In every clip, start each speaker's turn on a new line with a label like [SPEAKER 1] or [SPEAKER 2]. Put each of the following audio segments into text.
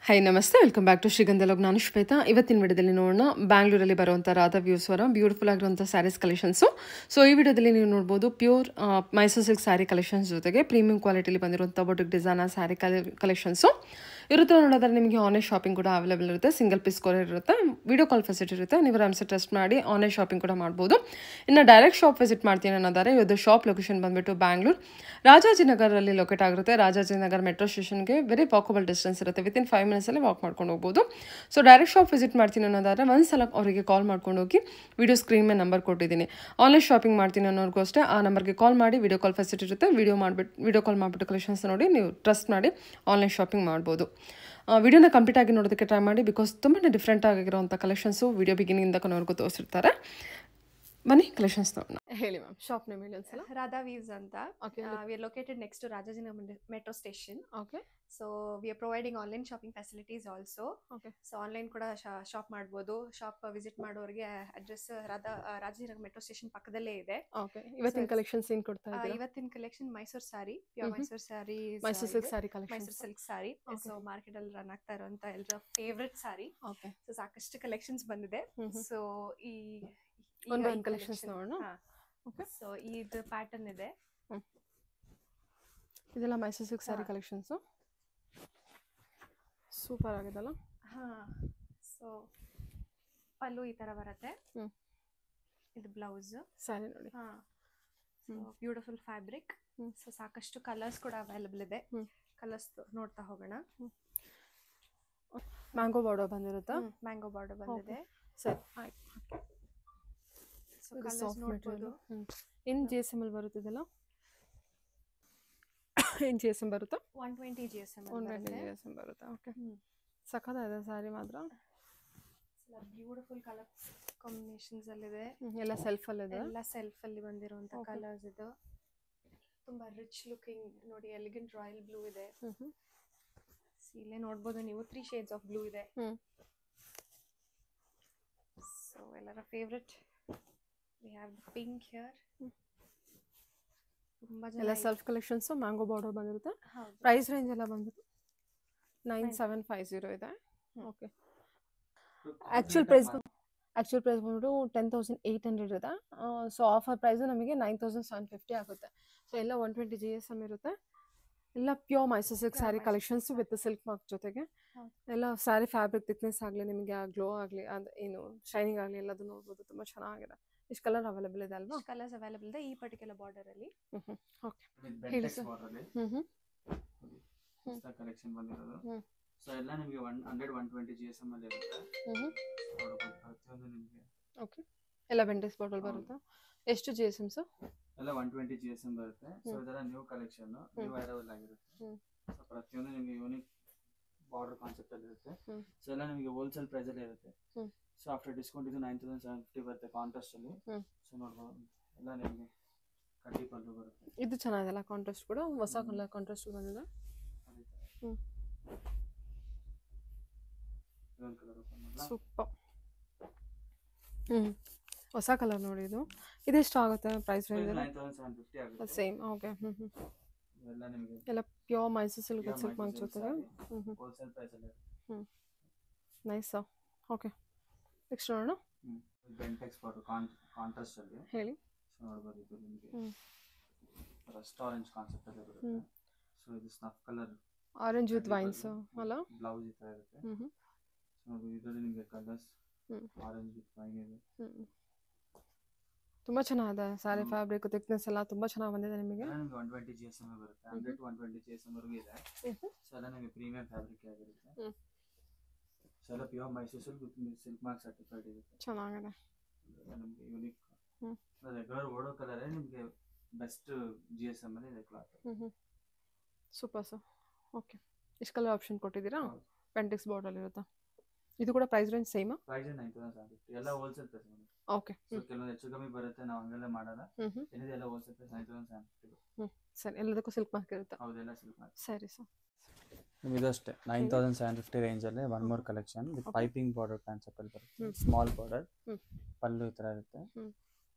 [SPEAKER 1] High ನಮಸ್ತೆ, welcome back to ಶ್ರೀಗಂಧಲೋಗ್. ನಾನು ಶ್ವೇತಾ. ಇವತ್ತಿನ ವಿಡಿಯೋದಲ್ಲಿ ನೋಡೋಣ ಬ್ಯಾಂಗ್ಳೂರಲ್ಲಿ ಬರುವಂಥ ರಾಧಾ ವ್ಯೂಸ್ ಅವರ ಬ್ಯೂಟಿಫುಲ್ ಆಗಿರುವಂಥ ಸ್ಯಾರೀಸ್ ಕಲೆಕ್ಷನ್ಸು. ಸೊ ಈ ವಿಡಿಯೋದಲ್ಲಿ ನೀವು ನೋಡ್ಬೋದು pure Mysuru silk sari collections ಜೊತೆಗೆ ಪ್ರೀಮಿಯಂ ಕ್ವಾಲಿಟಿಲಿ ಬಂದಿರುವಂಥ ಬೊಟಿಕ್ ಡಿಸೈನರ್ ಸ್ಯಾರಿ ಕಲೆಕ್ಷನ್ಸು ಇರುತ್ತೆ. ನೋಡೋದ್ರೆ ನಿಮಗೆ ಆನ್ಲೈನ್ ಶಾಪಿಂಗ್ ಕೂಡ ಅವೈಲೇಬಲ್ ಇರುತ್ತೆ. ಸಿಂಗಲ್ ಪೀಸ್ ಕೊರಿಯರ್ ಇರುತ್ತೆ, ವಿಡಿಯೋ ಕಾಲ್ ಫೆಸಿಲಿಟಿ ಇರುತ್ತೆ. ನೀವು ಆರಾಮ್ಸೆ ಟ್ರಸ್ಟ್ ಮಾಡಿ ಆನ್ಲೈನ್ ಶಾಪಿಂಗ್ ಕೂಡ ಮಾಡ್ಬೋದು. ಇನ್ನು ಡೈರೆಕ್ಟ್ ಶಾಪ್ ವಿಸಿಟ್ ಮಾಡ್ತೀನಿ ಅನ್ನೋದಾದ್ರೆ ಇವತ್ತು ಶಾಪ್ ಲೊಕೇಶನ್ ಬಂದುಬಿಟ್ಟು ಬ್ಯಾಂಗ್ಳೂರ್ ರಾಜಾಜಿನಗರಲ್ಲಿ ಲೊಕೇಟ್ ಆಗಿರುತ್ತೆ. ರಾಜಾಜಿನಗರ್ ಮೆಟ್ರೋ ಸ್ಟೇಷನ್ಗೆ ವೆರಿ ವಾಕಬಲ್ ಡಿಸ್ಟೆನ್ಸ್ ಇರುತ್ತೆ. ವಿತಿನ್ 5 ಮಿನಿಟ್ಸಲ್ಲಿ ವಾಕ್ ಮಾಡ್ಕೊಂಡು ಹೋಗ್ಬೋದು. ಸೊ ಡೈರೆಕ್ಟ್ ಶಾಪ್ ವಿಸಿಟ್ ಮಾಡ್ತೀನಿ ಅನ್ನೋದಾದ್ರೆ ಒಂದ್ಸಲ ಅವರಿಗೆ ಕಾಲ್ ಮಾಡ್ಕೊಂಡು ಹೋಗಿ ವಿಡಿಯೋ ಸ್ಕ್ರೀನ್ ಮೇಲೆ ನಂಬರ್ ಕೊಟ್ಟಿದ್ದೀನಿ. ಆನ್ಲೈನ್ ಶಾಪಿಂಗ್ ಮಾಡ್ತೀನಿ ಅನ್ನೋರ್ಗೂ ಅಷ್ಟೇ ಆ ನಂಬರ್ಗೆ ಕಾಲ್ ಮಾಡಿ ವಿಡಿಯೋ ಕಾಲ್ ಫೆಸಿಲಿಟಿ ಇರುತ್ತೆ. ವಿಡಿಯೋ ಕಾಲ್ ಮಾಡಿಬಿಟ್ಟು ಕಲೆಕ್ಷನ್ಸ್ ನೋಡಿ ನೀವು ಟ್ರಸ್ಟ್ ಮಾಡಿ ಆನ್ಲೈನ್ ಶಾಪಿಂಗ್ ಮಾಡ್ಬೋದು. ವಿಡಿಯೋನ ಕಂಪ್ಲೀಟ್ ಆಗಿ ನೋಡೋದಕ್ಕೆ ಟ್ರೈ ಮಾಡಿ, ಬಿಕಾಸ್ ತುಂಬಾ ಡಿಫ್ರೆಂಟ್ ಆಗಿರುವಂಥ ಕಲೆಕ್ಷನ್ಸು ವಿಡಿಯೋ ಬಿಗಿನಿಂದ ಕೊನೆವರೆಗೂ ತೋರಿಸಿರ್ತಾರೆ. ಬನ್ನಿ ಕಲೆಕ್ಷನ್ಸ್ ನೋಡೋಣ. ಹೇಳಿ ಮ್ಯಾಮ್, ಶಾಪ್ ನೇಮ್ ಹೇಳಿ ಒಂದ್ಸಲ.
[SPEAKER 2] Radha Weaves anta. We are located next to Rajajinagar metro station.
[SPEAKER 1] Okay.
[SPEAKER 2] So we are providing online shopping facilities also.
[SPEAKER 1] Okay.
[SPEAKER 2] So online ಕೂಡ shop ಮಾಡಬಹುದು. Shop visit ಮಾಡೋರಿಗೆ address Rajajinagar metro station ಪಕ್ಕದಲ್ಲೇ ಇದೆ.
[SPEAKER 1] Okay. ಇವತ್ತಿನ collections ಏನು ಕೊಡ್ತಾ ಇದ್ದೀರಾ?
[SPEAKER 2] ಇವತ್ತಿನ collection Mysore sari, pure Mysore sari,
[SPEAKER 1] Mysore silk sari collection,
[SPEAKER 2] Mysore silk sari. So market ಅಲ್ಲಿ ರನ್ ಆಗ್ತಾ ಇರುವಂತ ಎಲ್ಲರ ಫೇವರೇಟ್ ಸಾರಿ.
[SPEAKER 1] ಓಕೆ.
[SPEAKER 2] ಸೊ ಸಾಕಷ್ಟು ಕಲೆಕ್ಷನ್ಸ್ ಬಂದಿದೆ. ಸೊ ಈ
[SPEAKER 1] ಒಂದು ಕಲೆಕ್ಷನ್ಸ್ ನೋಡೋಣ.
[SPEAKER 2] ಓಕೆ. ಸೊ ಇದು ಪ್ಯಾಟರ್ನ್ ಇದೆ.
[SPEAKER 1] ಇದೆಲ್ಲ Mysore silk sari collections super ಆಗಿದೆಲ್ಲ.
[SPEAKER 2] ಸೊ ಪಲ್ಲು ಈ ತರ ಬರುತ್ತೆ. ಇದು ಬ್ಲೌಸ್
[SPEAKER 1] ಸ್ಯಾರಿ ನೋಡಿ.
[SPEAKER 2] Beautiful fabric. ಸೊ ಸಾಕಷ್ಟು ಕಲರ್ಸ್ ಕೂಡ ಅವೈಲೇಬಲ್ ಇದೆ. ಕಲರ್ಸ್ ನೋಡ್ತಾ ಹೋಗೋಣ.
[SPEAKER 1] ಮ್ಯಾಂಗೋ ಬಾರ್ಡರ್ ಬಂದಿರುತ್ತಾ?
[SPEAKER 2] ಮ್ಯಾಂಗೋ ಬಾರ್ಡರ್ ಬಂದಿದೆ.
[SPEAKER 1] ಸರಿ, ಆಯ್ತು. ಏನು ಜಿ ಎಸ್ ಎಮ್ ಅಲ್ಲಿ ಬರುತ್ತಿದೆಲ್ಲ? ಏನು ಜಿ ಎಸ್ ಎಮ್ ಬರುತ್ತಾ?
[SPEAKER 2] 120 GSM
[SPEAKER 1] ಬರುತ್ತಾ? ಓಕೆ. ಸಖತ್ತಾಗಿದೆ ಸ್ಯಾರಿ ಮಾತ್ರ.
[SPEAKER 2] ಬ್ಯೂಟಿಫುಲ್ ಕಲರ್ ಕಾಂಬಿನೇಷನ್ಸ್ ಅಲ್ಲಿದೆ.
[SPEAKER 1] ಎಲ್ಲ ಸೆಲ್ಫಲ್ಲಿದೆ.
[SPEAKER 2] ಎಲ್ಲ ಸೆಲ್ಫಲ್ಲಿ ಬಂದಿರುವಂಥ ಕಲರ್ಸ್ ಇದು. ತುಂಬ ರಿಚ್ ಲುಕಿಂಗ್ ನೋಡಿ. ಎಲಿಗೆಂಟ್ ರಾಯಲ್ ಬ್ಲೂ ಇದೆ. ಇಲ್ಲೇ ನೋಡ್ಬೋದು ನೀವು 3 shades ಆಫ್ ಬ್ಲೂ ಇದೆ. ಸೊ ಎಲ್ಲರ favourite. We have the pink here.
[SPEAKER 1] ಎಲ್ಲ ಸೆಲ್ಫ್ ಕಲೆಕ್ಷನ್ಸು. ಮ್ಯಾಂಗೋ ಬಾರ್ಡರ್ ಬಂದಿರುತ್ತೆ. ಪ್ರೈಸ್ ರೇಂಜ್ ಎಲ್ಲ ಬಂದ್ಬಿಟ್ಟು 9750 ಇದೆ. ಓಕೆ. ಆ್ಯಕ್ಚುಲ್ ಪ್ರೈಸ್ ಬಂದ್ಬಿಟ್ಟು 10,800 ಇದೆ. ಸೊ ಆಫರ್ ಪ್ರೈಸು ನಮಗೆ 9,750 ಆಗುತ್ತೆ. ಸೊ ಎಲ್ಲ 120 GSM ಇರುತ್ತೆ. ಎಲ್ಲ pure Mysuru silk sari collections with silk mark ಜೊತೆಗೆ. ಎಲ್ಲ ಸ್ಯಾರಿ ಫ್ಯಾಬ್ರಿಕ್ ಥಿಕ್ನೆಸ್ ಆಗಲಿ, ನಿಮಗೆ ಆ ಗ್ಲೋ ಆಗಲಿ, ಅದು ಏನು ಶೈನಿಂಗ್ ಆಗಲಿ ಎಲ್ಲದು ನೋಡ್ಬೋದು. ತುಂಬ ಚೆನ್ನಾಗಿದೆ. ಇಷ್ಟು ಕಲರ್ ಅವೈಲೇಬಲ್ ಇದೆ ಅಲ್ವಾ?
[SPEAKER 2] ಕಲರ್ಸ್ ಅವೈಲೇಬಲ್ ಇದೆ ಈ ಪರ್ಟಿಕ್ಯುಲರ್ ಬಾರ್ಡರ್ ಅಲ್ಲಿ.
[SPEAKER 1] ಓಕೆ. ಹೇಳಿ ಸರ್.
[SPEAKER 3] ಕಲೆಕ್ಷನ್ ಬಂದಿರೋದು. ಸೊ ಎಲ್ಲ ನಿಮಗೆ 100-120 GSM ಅಲ್ಲಿ ಇರುತ್ತೆ. ಪ್ರತಿಯೊಂದು ನಿಮಗೆ.
[SPEAKER 1] ಓಕೆ. ಎಲ್ಲ ಬೆಂಡೆಕ್ಸ್ ಬಾಟಲ್ ಬರುತ್ತಾ? ಎಷ್ಟು GSM ಸರ್?
[SPEAKER 3] ಎಲ್ಲ 120 GSM ಬರುತ್ತೆ. ಸೊ ಇದೆಲ್ಲ ನ್ಯೂ ಕಲೆಕ್ಷನ್, ನ್ಯೂ ಅರೈವಲ್ ಆಗಿರುತ್ತೆ. ಸೊ ಪ್ರತಿಯೊಂದು ನಿಮಗೆ ಯೂನಿಕ್ ಬಾರ್ಡರ್ ಕಾನ್ಸೆಪ್ಟ್ ಅಲ್ಲಿ ಇರುತ್ತೆ. ಸೊ ಎಲ್ಲ ನಿಮಗೆ ಹೋಲ್ಸೇಲ್ ಪ್ರೈಸ್ ಅಲ್ಲಿ ಇರುತ್ತೆ. ಸೊ ಆಫ್ಟರ್ ಡಿಸ್ಕೌಂಟ್ ಇದು 9,750 ಬರುತ್ತೆ ಕಾಂಟ್ರಾಸ್ಟ್ ಅಲ್ಲಿ. ಸೊ ನೋಡ್ಬೋದು ಎಲ್ಲ ನಿಮಗೆ ಕಡ್ಡಿ ಪಲ್ಲು ಬರುತ್ತೆ.
[SPEAKER 1] ಇದು ಚೆನ್ನಾಗಿದೆಲ್ಲ ಕಾಂಟ್ರಾಸ್ಟ್ ಕೂಡ. ಹೊಸ ಕಲರ್ ಕಾಂಟ್ರಾಸ್ಟ್ ಬಂದಿದೆ. ಸೂಪರ್. ಹೊಸ ಕಲರ್ ನೋಡಿ. ಇದೆಷ್ಟು ಆಗುತ್ತೆ ಪ್ರೈಸ್ ರೇಂಜ್?
[SPEAKER 3] 9,750 ಆಗುತ್ತೆ.
[SPEAKER 1] ಸೇಮ್. ಓಕೆ.
[SPEAKER 3] ಎಲ್ಲ ನಿಮಗೆ
[SPEAKER 1] ಎಲ್ಲ pure Mysuru silk silk mark ಜೊತೆಗೆ.
[SPEAKER 3] ಹೋಲ್ಸೇಲ್ ಪ್ರೈಸ್ ಅಲ್ಲಿ.
[SPEAKER 1] ನೈಸ್. ಓಕೆ. ನೆಕ್ಸ್ಟ್ ನೋಡೋಣ.
[SPEAKER 3] ಬೆಂಟೆಕ್ಸ್ ಬಾರ್ಡರ್ ಕಾಂಟ್ರಾಸ್ಟ್ ಅಲ್ಲಿ
[SPEAKER 1] ಹೇಳಿ.
[SPEAKER 3] ಸೊ ನೋಡ್ಬೋದು ಇದು ನಿಮಗೆ ರಸ್ಟ್ ಆರೆಂಜ್ ಕಾನ್ಸೆಪ್ಟ್ ಅಲ್ಲಿ ಬರುತ್ತೆ. ಸೊ ಇದು snuff colour
[SPEAKER 1] orange with vines ಅಲ್ಲ?
[SPEAKER 3] ಬ್ಲೌಸ್ ಈ ತರ ಇರುತ್ತೆ. ಸೊ ಇದರಲ್ಲಿ ನಿಮಗೆ ಕಲರ್ಸ್ ಆರೆಂಜ್ ವಿತ್ ವೈನ್ ಇದೆ.
[SPEAKER 1] ತುಂಬಾ ಚೆನ್ನಾಗಿದೆ ಸ್ಯಾರಿ ಫ್ಯಾಬ್ರಿಕ್ ಥಿಕ್ನೆಸ್ ಎಲ್ಲ ತುಂಬಾ ಚೆನ್ನಾಗಿ ಬಂದಿದೆ. ನಿಮಗೆ
[SPEAKER 3] 120 GSM ಬರುತ್ತೆ. 100-120 GSM ವರೆಗೂ ಇದೆ. ಸೊ ಎಲ್ಲ ನಿಮಗೆ ಪ್ರೀಮಿಯಂ ಫ್ಯಾಬ್ರಿಕ್ ಆಗಿರುತ್ತೆ. ಸೊ ಎಲ್ಲ pure Mysuru silk silk mark certified ಇರುತ್ತೆ.
[SPEAKER 1] ಚೆನ್ನಾಗಿದೆ.
[SPEAKER 3] ನಿಮಗೆ ಯೂನಿಕ್ ರೆಗ್ಯುಲರ್ ಓಡೋ ಕಲರ್ ನಿಮಗೆ ಬೆಸ್ಟ್ GSM ಅಲ್ಲಿ ಇದೆ ಕ್ಲಾತ್.
[SPEAKER 1] Super sir. ಓಕೆ. ಎಷ್ಟು ಕಲರ್ ಆಪ್ಷನ್ ಕೊಟ್ಟಿದ್ದೀರಾ? ಬೆಂಟೆಕ್ಸ್ ಬಾರ್ಡರ್ ಇರುತ್ತಾ? ಇದು ಕೂಡ ಪ್ರೈಸ್ ರೇಂಜ್ ಸೇಮ್?
[SPEAKER 3] ಪ್ರೈಸ್ 9,750. ಎಲ್ಲ ಹೋಲ್ಸೇಲ್ ಪ್ರೈಸ್.
[SPEAKER 1] ಓಕೆ.
[SPEAKER 3] ಸೊ ಕೆಲವೊಂದು ಹೆಚ್ಚು ಕಮ್ಮಿ ಬರುತ್ತೆ, ನಾವು ಹಂಗೆಲ್ಲ ಮಾಡಲ್ಲ. ಏನಿದೆ ಎಲ್ಲ ಹೋಲ್ಸೇಲ್ ಪ್ರೈಸ್ 9,750.
[SPEAKER 1] ಸರಿ. ಎಲ್ಲದಕ್ಕೂ ಸಿಲ್ಕ್ ಮಾರ್ಕ್ ಇರುತ್ತೆ?
[SPEAKER 3] ಹೌದೆಲ್ಲ ಸಿಲ್ಕ್ ಮಾರ್ಕ್.
[SPEAKER 1] ಸರಿ ಸರ್.
[SPEAKER 3] ಇದು ಅಷ್ಟೇ 9,750 ರೇಂಜಲ್ಲಿ one more collection with piping border concept ಅಲ್ಲಿ ಬರುತ್ತೆ. ಸ್ಮಾಲ್ ಬಾರ್ಡರ್, ಪಲ್ಲು ಈ ಥರ ಇರುತ್ತೆ.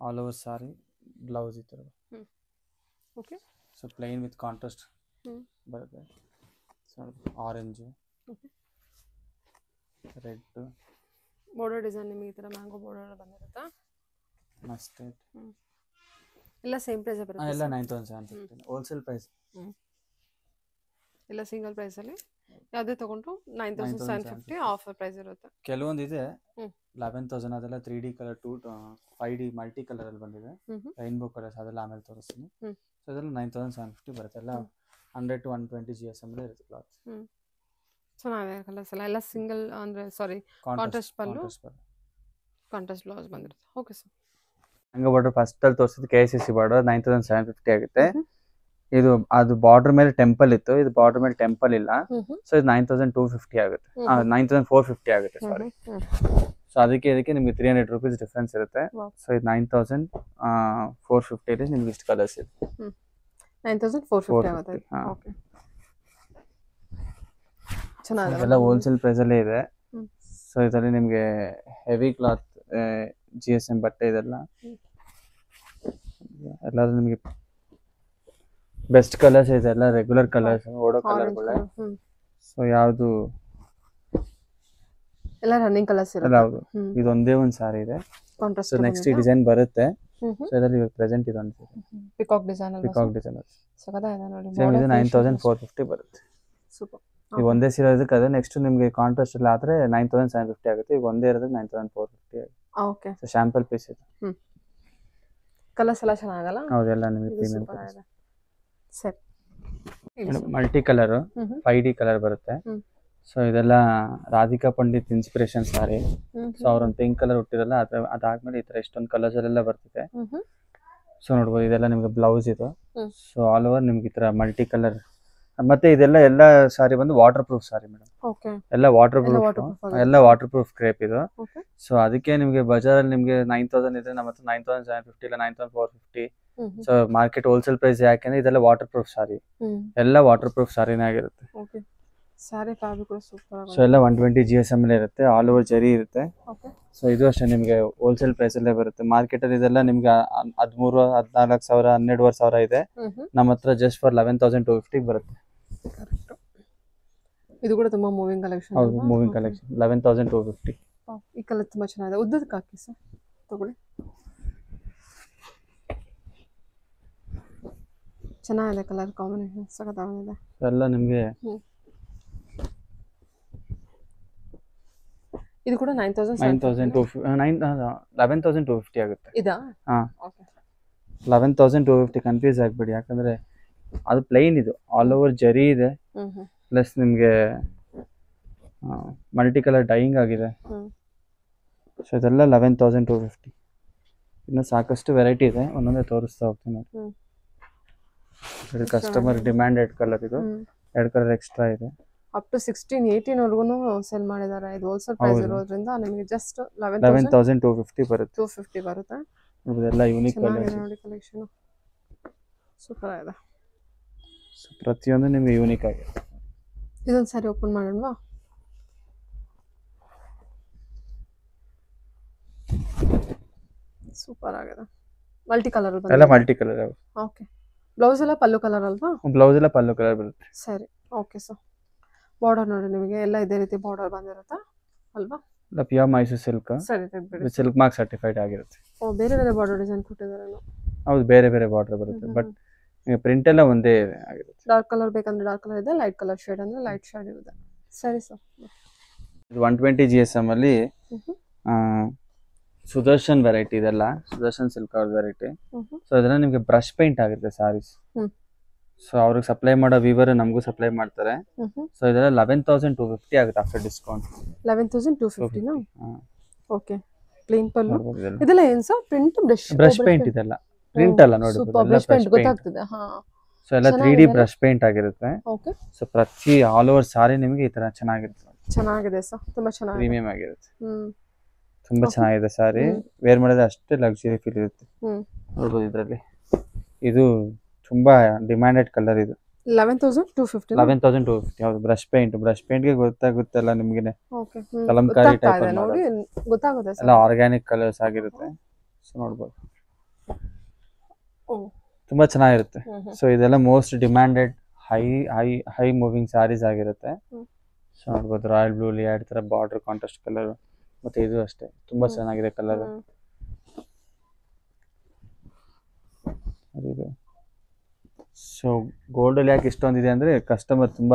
[SPEAKER 3] ಆಲ್ ಓವರ್ ಸಾರಿ, ಬ್ಲೌಸ್ ಈ ಥರ.
[SPEAKER 1] Okay.
[SPEAKER 3] So plain with contrast ಬರುತ್ತೆ. So orange, red,
[SPEAKER 1] border design ನಿಮಗೆ ಈ ಥರ ಮ್ಯಾಂಗೋ ಬಾರ್ಡರ್ ಬಂದಿರುತ್ತಾ?
[SPEAKER 3] ಮಸ್ಟರ್ಡ್.
[SPEAKER 1] ಎಲ್ಲ ಸೇಮ್ ಪ್ರೈಸ್ ಬರುತ್ತೆ?
[SPEAKER 3] ಎಲ್ಲ 9750 ಹೋಲ್ಸೇಲ್ ಪ್ರೈಸ್.
[SPEAKER 1] ಎಲ್ಲ ಸಿಂಗಲ್ ಪ್ರೈಸಲ್ಲಿ ಯಾವುದೇ ತೊಗೊಂಡ್ರು 9750 ಆಫರ್ ಪ್ರೈಸ್ ಇರುತ್ತೆ.
[SPEAKER 3] ಕೆಲವೊಂದು ಇದೆ 11000, ಅದೆಲ್ಲ 3D ಕಲರ್ 5D ಮಲ್ಟಿ ಕಲರಲ್ಲಿ ಬಂದಿದೆ, ರೈನ್ಬೋ ಕಲರ್ಸ್, ಅದೆಲ್ಲ ಆಮೇಲೆ ತೋರಿಸ್ತೀನಿ. ಸೊ ಅದೆಲ್ಲ 9750 ಬರುತ್ತೆ. ಎಲ್ಲ 100 to 120 GSM ಇರುತ್ತೆ ಕ್ಲಾತ್.
[SPEAKER 1] ಚೆನ್ನಾಗಿದೆ ಕಲರ್ಸ್ ಎಲ್ಲ ಸಿಂಗಲ್ ಅಂದರೆ ಸಾರಿ ಕಾಂಟ್ರಾಸ್ಟ್ ಪಲ್ಲು, ಕಾಂಟ್ರಾಸ್ಟ್ ಬ್ಲೌಸ್ ಬಂದಿರುತ್ತೆ. Okay sir.
[SPEAKER 3] ಹಂಗೆ ಬಾರ್ಡರ್ ಫಸ್ಟಲ್ಲಿ ತೋರಿಸಿದ್ದು KCC ಬಾರ್ಡರ್ 9750 ಆಗುತ್ತೆ. ಇದು ಅದು ಬಾರ್ಡರ್ ಮೇಲೆ ಟೆಂಪಲ್ ಇತ್ತು, ಇದು ಬಾರ್ಡರ್ ಮೇಲೆ ಟೆಂಪಲ್ ಇಲ್ಲ. ಸೊ ಇದು 9250 ಆಗುತ್ತೆ, 9450 ಆಗುತ್ತೆ ಸಾರಿ. ಸೊ ಅದಕ್ಕೆ ನಿಮ್ಗೆ 300 ರೂಪೀಸ್ ಡಿಫ್ರೆನ್ಸ್ ಇರುತ್ತೆ. ಸೊ ಇದು 9450 ನಿಮ್ಗೆ ಇಷ್ಟು ಕಲರ್ಸ್ ಇದೆ.
[SPEAKER 1] 9450 ಆಗುತ್ತೆ. ಓಕೆ, ಚೆನ್ನಾಗಿದೆ.
[SPEAKER 3] ಎಲ್ಲ ಹೋಲ್ಸೇಲ್ ಪ್ರೈಸಲ್ಲೇ ಇದೆ. ಸೊ ಇದರಲ್ಲಿ ನಿಮಗೆ ಹೆವಿ ಕ್ಲಾತ್ GSM ಬಟ್ಟೆ ಇದೆಲ್ಲ ಎಲ್ಲಾದ್ರೂ ನಿಮಗೆ ಬೆಸ್ಟ್ ಕಲರ್ಸ್ ಇದೆ, ಎಲ್ಲ ರೆಗ್ಯುಲರ್ ಕಲರ್ಸ್, ಓಡೋ ಕಲರ್ಗಳೇ. ಸೊ ಯಾವುದು
[SPEAKER 1] ಎಲ್ಲ ರನ್ನಿಂಗ್ ಕಲರ್ಸ್
[SPEAKER 3] ಎಲ್ಲ
[SPEAKER 1] ಇರುತ್ತೆ.
[SPEAKER 3] ಹೌದು. ಇದೊಂದೇ ಒಂದು ಸಾರಿ ಇದೆ. ಸೊ ನೆಕ್ಸ್ಟ್ ಡಿಸೈನ್ ಬರುತ್ತೆ. ಸೊ ಇದರಲ್ಲಿ ಇವಾಗ ಪ್ರೆಸೆಂಟ್ ಇದು ಅನ್ಸುತ್ತೆ
[SPEAKER 1] ಪಿಕಾಕ್ ಡಿಸೈನ್ ಅಲ್ವಾ?
[SPEAKER 3] ಪಿಕಾಕ್ ಡಿಸೈನ್
[SPEAKER 1] ಸಕತ್ತಾಗಿದೆ ನೋಡಿ.
[SPEAKER 3] ಸೇಮ್ ಇದು 9450 ಬರುತ್ತೆ.
[SPEAKER 1] ಸೂಪರ್.
[SPEAKER 3] ಈಗ ಒಂದೇ ಸೀರೆ ಇದಕ್ಕೆ ಅದೇ. ನೆಕ್ಸ್ಟ್ ನಿಮಗೆ ಕಾಂಟ್ರಾಸ್ಟ್ ಎಲ್ಲ ಆದರೆ 9750 ಆಗುತ್ತೆ. ಈಗ ಒಂದೇ ಇರೋದು 9450 ಆಗುತ್ತೆ.
[SPEAKER 1] ಓಕೆ.
[SPEAKER 3] ಸೊ ಶಾಂಪಲ್ ಪೀಸ್ ಇದು.
[SPEAKER 1] ಕಲರ್ಸ್ ಎಲ್ಲ ಚೆನ್ನಾಗಲ್ಲ?
[SPEAKER 3] ಹೌದೆಲ್ಲ ನಿಮಗೆ ಪ್ರೀಮಿಯಂ ಕಲರ್ಸ್.
[SPEAKER 1] ಸರಿ,
[SPEAKER 3] ಮಲ್ಟಿ ಕಲರ್ 5D ಕಲರ್ ಬರುತ್ತೆ. ಸೊ ಇದೆಲ್ಲ ರಾಧಿಕಾ ಪಂಡಿತ್ ಇನ್ಸ್ಪಿರೇಷನ್ ಸಾರಿ. ಸೊ ಅವ್ರೊಂದು ಪಿಂಕ್ ಕಲರ್ ಹುಟ್ಟಿರಲ್ಲ, ಅದಾದ್ಮೇಲೆ ಈ ತರ ಇಷ್ಟೊಂದು ಕಲರ್ಸ್ ಎಲ್ಲ ಬರ್ತಿದೆ. ಸೊ ನೋಡ್ಬೋದು ಇದೆಲ್ಲ ನಿಮ್ಗೆ ಬ್ಲೌಸ್ ಇದು. ಸೊ ಆಲ್ ಓವರ್ ನಿಮ್ಗೆ ಈ ತರ ಮಲ್ಟಿ ಕಲರ್. ಮತ್ತೆ ಎಲ್ಲ ಸಾರಿ ಬಂದು ವಾಟರ್ ಪ್ರೂಫ್ ಸಾರಿ ಮೇಡಮ್. ಎಲ್ಲ ವಾಟರ್ ಪ್ರೂಫ್ ಕ್ರೇಪ್ ಇದು. ಸೊ ಅದಕ್ಕೆ ನಿಮ್ಗೆ ಬಜಾರಲ್ಲಿ ನಿಮ್ಗೆ 9000 ಇದೆ, ನಮ್ಮ ಹತ್ರ 9750 ಇಲ್ಲ 9450. ಸೊ ಮಾರ್ಕೆಟ್ ಹೋಲ್ಸೇಲ್ ಪ್ರೈಸ್ ಯಾಕೆಂದ್ರೆ ಇದೆಲ್ಲ ವಾಟರ್ ಪ್ರೂಫ್ ಸಾರಿ, ಎಲ್ಲ ವಾಟರ್ ಪ್ರೂಫ್ ಸಾರಿನೇ ಆಗಿರುತ್ತೆ. ಸೊ ಎಲ್ಲ 120 GSM ಇರುತ್ತೆ, ಆಲ್ ಓವರ್ ಜರಿ ಇರುತ್ತೆ. ಸೊ ಇದು ಅಷ್ಟೇ ನಿಮ್ಗೆ ಹೋಲ್ಸೇಲ್ ಪ್ರೈಸ್ ಅಲ್ಲೇ ಬರುತ್ತೆ. ಮಾರ್ಕೆಟ್ ಅಲ್ಲಿ ಇದೆಲ್ಲ ನಿಮ್ಗೆ 13,000, 14,000, 12,500 ಇದೆ. ನಮ್ಮ ಹತ್ರ ಜಸ್ಟ್ ಫಾರ್ 11,250 ಬರುತ್ತೆ.
[SPEAKER 1] ಇದು ಕೂಡ ತುಂಬಾ ಮೂವಿಂಗ್ ಕಲೆಕ್ಷನ್.
[SPEAKER 3] ಹೌದು, ಮೂವಿಂಗ್ ಕಲೆಕ್ಷನ್ 11,250.
[SPEAKER 1] ಈ ಕಲರ್ ತುಂಬಾ ಚೆನ್ನಾಗಿದೆ. ಉದ್ದಕ್ಕೆ ಹಾಕಿ ಸರ್, ತಗೊಳ್ಳಿ. ಚೆನ್ನಾಗಿದೆ ಕಲರ್ ಕಾಂಬಿನೇಷನ್, ಸಖತ್ತಾಗಿದೆ.
[SPEAKER 3] ಎಲ್ಲ ನಿಮಗೆ
[SPEAKER 1] ಇದು ಕೂಡ
[SPEAKER 3] 11,250 ಆಗುತ್ತೆ.
[SPEAKER 1] ಇದಾ?
[SPEAKER 3] ಹಾ, 11,250. ಕನ್ಫ್ಯೂಸ್ ಆಗ್ಬೇಡಿ, ಯಾಕಂದ್ರೆ ಅದು ಪ್ಲೈನ್, ಇದು ಆಲ್ ಓವರ್ ಜರಿ ಇದೆ, ಪ್ಲಸ್ ನಿಮಗೆ ಮಲ್ಟಿ ಕಲರ್ ಡೈಯಿಂಗ್ ಆಗಿದೆ. ಸೊ ಇದೆಲ್ಲ 11,250. ಇನ್ನು ಸಾಕಷ್ಟು ವೆರೈಟಿ ಇದೆ, ಒಂದೊಂದೇ ತೋರಿಸ್ತಾ ಹೋಗ್ತೀನಿ. ಇದು ಕಸ್ಟಮರ್ ಡಿಮ್ಯಾಂಡೆಡ್ ಕಲರ್, ಇದು 2 ಕಲರ್ ಎಕ್ಸ್ಟ್ರಾ ಇದೆ.
[SPEAKER 1] ಅಪ್ ಟು 16-18 ವರೆಗೂ ಸೇಲ್ ಮಾಡಿದ್ದಾರೆ. ಇದು ಹೋಲ್ಸೇಲ್ ಪ್ರೈಸ್ ಇರೋದ್ರಿಂದ ನಿಮಗೆ ಜಸ್ಟ್
[SPEAKER 3] 11,250 ಬರುತ್ತೆ.
[SPEAKER 1] 250 ಬರುತ್ತೆ.
[SPEAKER 3] ಇದೆಲ್ಲ ಯೂನಿಕ್ ಕಲರ್
[SPEAKER 1] ನೋಡಿ, ಕಲೆಕ್ಷನ್ ಸೂಪರ್ ಆಗಿದೆ.
[SPEAKER 3] ಪ್ರತಿಯೊಂದು ನಿಮಗೆ ಯೂನಿಕ್ ಆಗಿದೆ.
[SPEAKER 1] ಇದೊಂದು ಸಾರಿ ಓಪನ್ ಮಾಡೋಣವಾ? ಸೂಪರ್ ಆಗಿದೆ. ಮಲ್ಟಿ ಕಲರ್
[SPEAKER 3] ಎಲ್ಲ ಮಲ್ಟಿ ಕಲರ್.
[SPEAKER 1] ಓಕೆ. ಬ್ಲೌಸ್ ಎಲ್ಲ ಪಲ್ಲು ಕಲರ್ ಅಲ್ವಾ?
[SPEAKER 3] ಬ್ಲೌಸ್ ಎಲ್ಲ ಪಲ್ಲು ಕಲರ್ ಬರುತ್ತೆ.
[SPEAKER 1] ಸರಿ, ಓಕೆ ಸರ್. ಬಾರ್ಡರ್ ನೋಡಿ, ನಿಮಗೆ ಎಲ್ಲ ಇದೇ ರೀತಿ ಬಾರ್ಡರ್ ಬಂದಿರುತ್ತಾ ಅಲ್ವಾ?
[SPEAKER 3] ಇಲ್ಲ, ಪ್ಯೂರ್ ಮೈಸೂರು ಸಿಲ್ಕ್.
[SPEAKER 1] ಸರಿ, ತೆಗೆದ್ಬಿಡಿ.
[SPEAKER 3] ಸಿಲ್ಕ್ ಮಾರ್ಕ್ ಸರ್ಟಿಫೈಡ್ ಆಗಿರುತ್ತೆ.
[SPEAKER 1] ಬೇರೆ ಬೇರೆ ಬಾರ್ಡರ್ ಡಿಸೈನ್ ಕೊಟ್ಟಿದ್ದಾರೆ.
[SPEAKER 3] ಹೌದು, ಬೇರೆ ಬೇರೆ ಬಾರ್ಡರ್ ಬರುತ್ತೆ, ಬಟ್ ಪ್ರಿಂಟ್ ಎಲ್ಲ ಒಂದೇ ಆಗಿರುತ್ತೆ.
[SPEAKER 1] ಡಾರ್ಕ್ ಕಲರ್ ಬೇಕಂದ್ರೆ ಡಾರ್ಕ್ ಕಲರ್ ಇದೆ, ಲೈಟ್ ಕಲರ್ ಶೇಡ್ ಅಂದ್ರೆ ಲೈಟ್ ಶೇಡ್ ಇದೆ. ಸರಿ ಸರ್.
[SPEAKER 3] ಇದು 120 GSM ಅಲ್ಲಿ ಸುದರ್ಶನ್ ವೆರೈಟಿ, ಇದೆಲ್ಲ ಸುದರ್ಶನ್ ಸಿಲ್ಕ್ ಅವ್ರ ವೆರೈಟಿ. ಸೊ ಇದೆಲ್ಲ ನಿಮಗೆ ಬ್ರಷ್ ಪೇಂಟ್ ಆಗುತ್ತೆ ಸಾರೀಸ್. ಸೊ ಅವ್ರಿಗೆ ಸಪ್ಲೈ ಮಾಡೋ ವೀವರ್ ನಮಗೂ ಸಪ್ಲೈ ಮಾಡ್ತಾರೆ. ಸೊ ಇದೆಲ್ಲ 11,250 ಆಗುತ್ತೆ ಆಫ್ಟರ್ ಡಿಸ್ಕೌಂಟ್.
[SPEAKER 1] 11,250. ಓಕೆ. ಪ್ಲೇನ್ ಪಲ್ಲು. ಇದೆಲ್ಲ ಏನು ಸರ್? ಪ್ರಿಂಟ್
[SPEAKER 3] ಬ್ರಷ್ ಪೇಂಟ್ ಇದೆಲ್ಲ ಪ್ರಿಂಟ್ ಅಲ್ಲ ನೋಡಿ,
[SPEAKER 1] ಬ್ರಷ್ ಪೇಂಟ್ ಗೊತ್ತಾಗ್ತದೆ. ಹಾ.
[SPEAKER 3] ಸೊ ಎಲ್ಲ 3D ಬ್ರಷ್ ಪೇಂಟ್ ಆಗಿರುತ್ತೆ.
[SPEAKER 1] ಓಕೆ.
[SPEAKER 3] ಸೊ ಪ್ರತಿ ಆಲ್ ಓವರ್ ಸಾರಿ ನಿಮಗೆ ಈ ತರ ಚೆನ್ನಾಗಿರುತ್ತೆ.
[SPEAKER 1] ಚೆನ್ನಾಗಿದೆ ಸರ್, ತುಂಬಾ ಚೆನ್ನಾಗಿದೆ.
[SPEAKER 3] ಪ್ರೀಮಿಯಂ ಆಗಿರುತ್ತೆ. ತುಂಬಾ ಚೆನ್ನಾಗಿದೆ ಸಾರಿ. ವೇರ್ ಮಾಡಿದ್ರೆ ಅಷ್ಟೇ ಲಕ್ಸುರಿ ಫೀಲ್ ಇರುತ್ತೆ. ನೋಡ್ಬೋದು ಇದರಲ್ಲಿ. ಇದು ತುಂಬಾ ಡಿಮ್ಯಾಂಡೆಡ್ ಕಲರ್. ಇದು
[SPEAKER 1] 11,250.
[SPEAKER 3] ಹೌದು. ಬ್ರಷ್ ಪೇಂಟ್ಗೆ ಗೊತ್ತಾಗುತ್ತಲ್ಲ ನಿಮ್ಗೆ,
[SPEAKER 1] ಓಕೆ.
[SPEAKER 3] ಕಲಂಕಾರಿ ಟೈಪ್
[SPEAKER 1] ನೋಡಿ, ಗೊತ್ತಾಗುತ್ತೆ.
[SPEAKER 3] ಎಲ್ಲ ಆರ್ಗ್ಯಾನಿಕ್ ಕಲರ್ಸ್ ಆಗಿರುತ್ತೆ. ಸೊ ನೋಡ್ಬೋದು, ತುಂಬಾ ಚೆನ್ನಾಗಿರುತ್ತೆ. ಸೊ ಇದೆಲ್ಲ most demanded high moving saris ಆಗಿರುತ್ತೆ. ಸೊ ನೋಡ್ಬೋದು ರಾಯಲ್ ಬ್ಲೂಲಿ ಎರಡು ಥರ ಬಾರ್ಡರ್ ಕಾಂಟ್ರಾಸ್ಟ್ ಕಲರ್, ಮತ್ತು ಇದು ಅಷ್ಟೇ ತುಂಬ ಚೆನ್ನಾಗಿದೆ ಕಲರ್. ಇದು ಸೊ ಗೋಲ್ಡಲ್ಲಿ ಯಾಕೆ ಇಷ್ಟೊಂದಿದೆ ಅಂದರೆ ಕಸ್ಟಮರ್ ತುಂಬ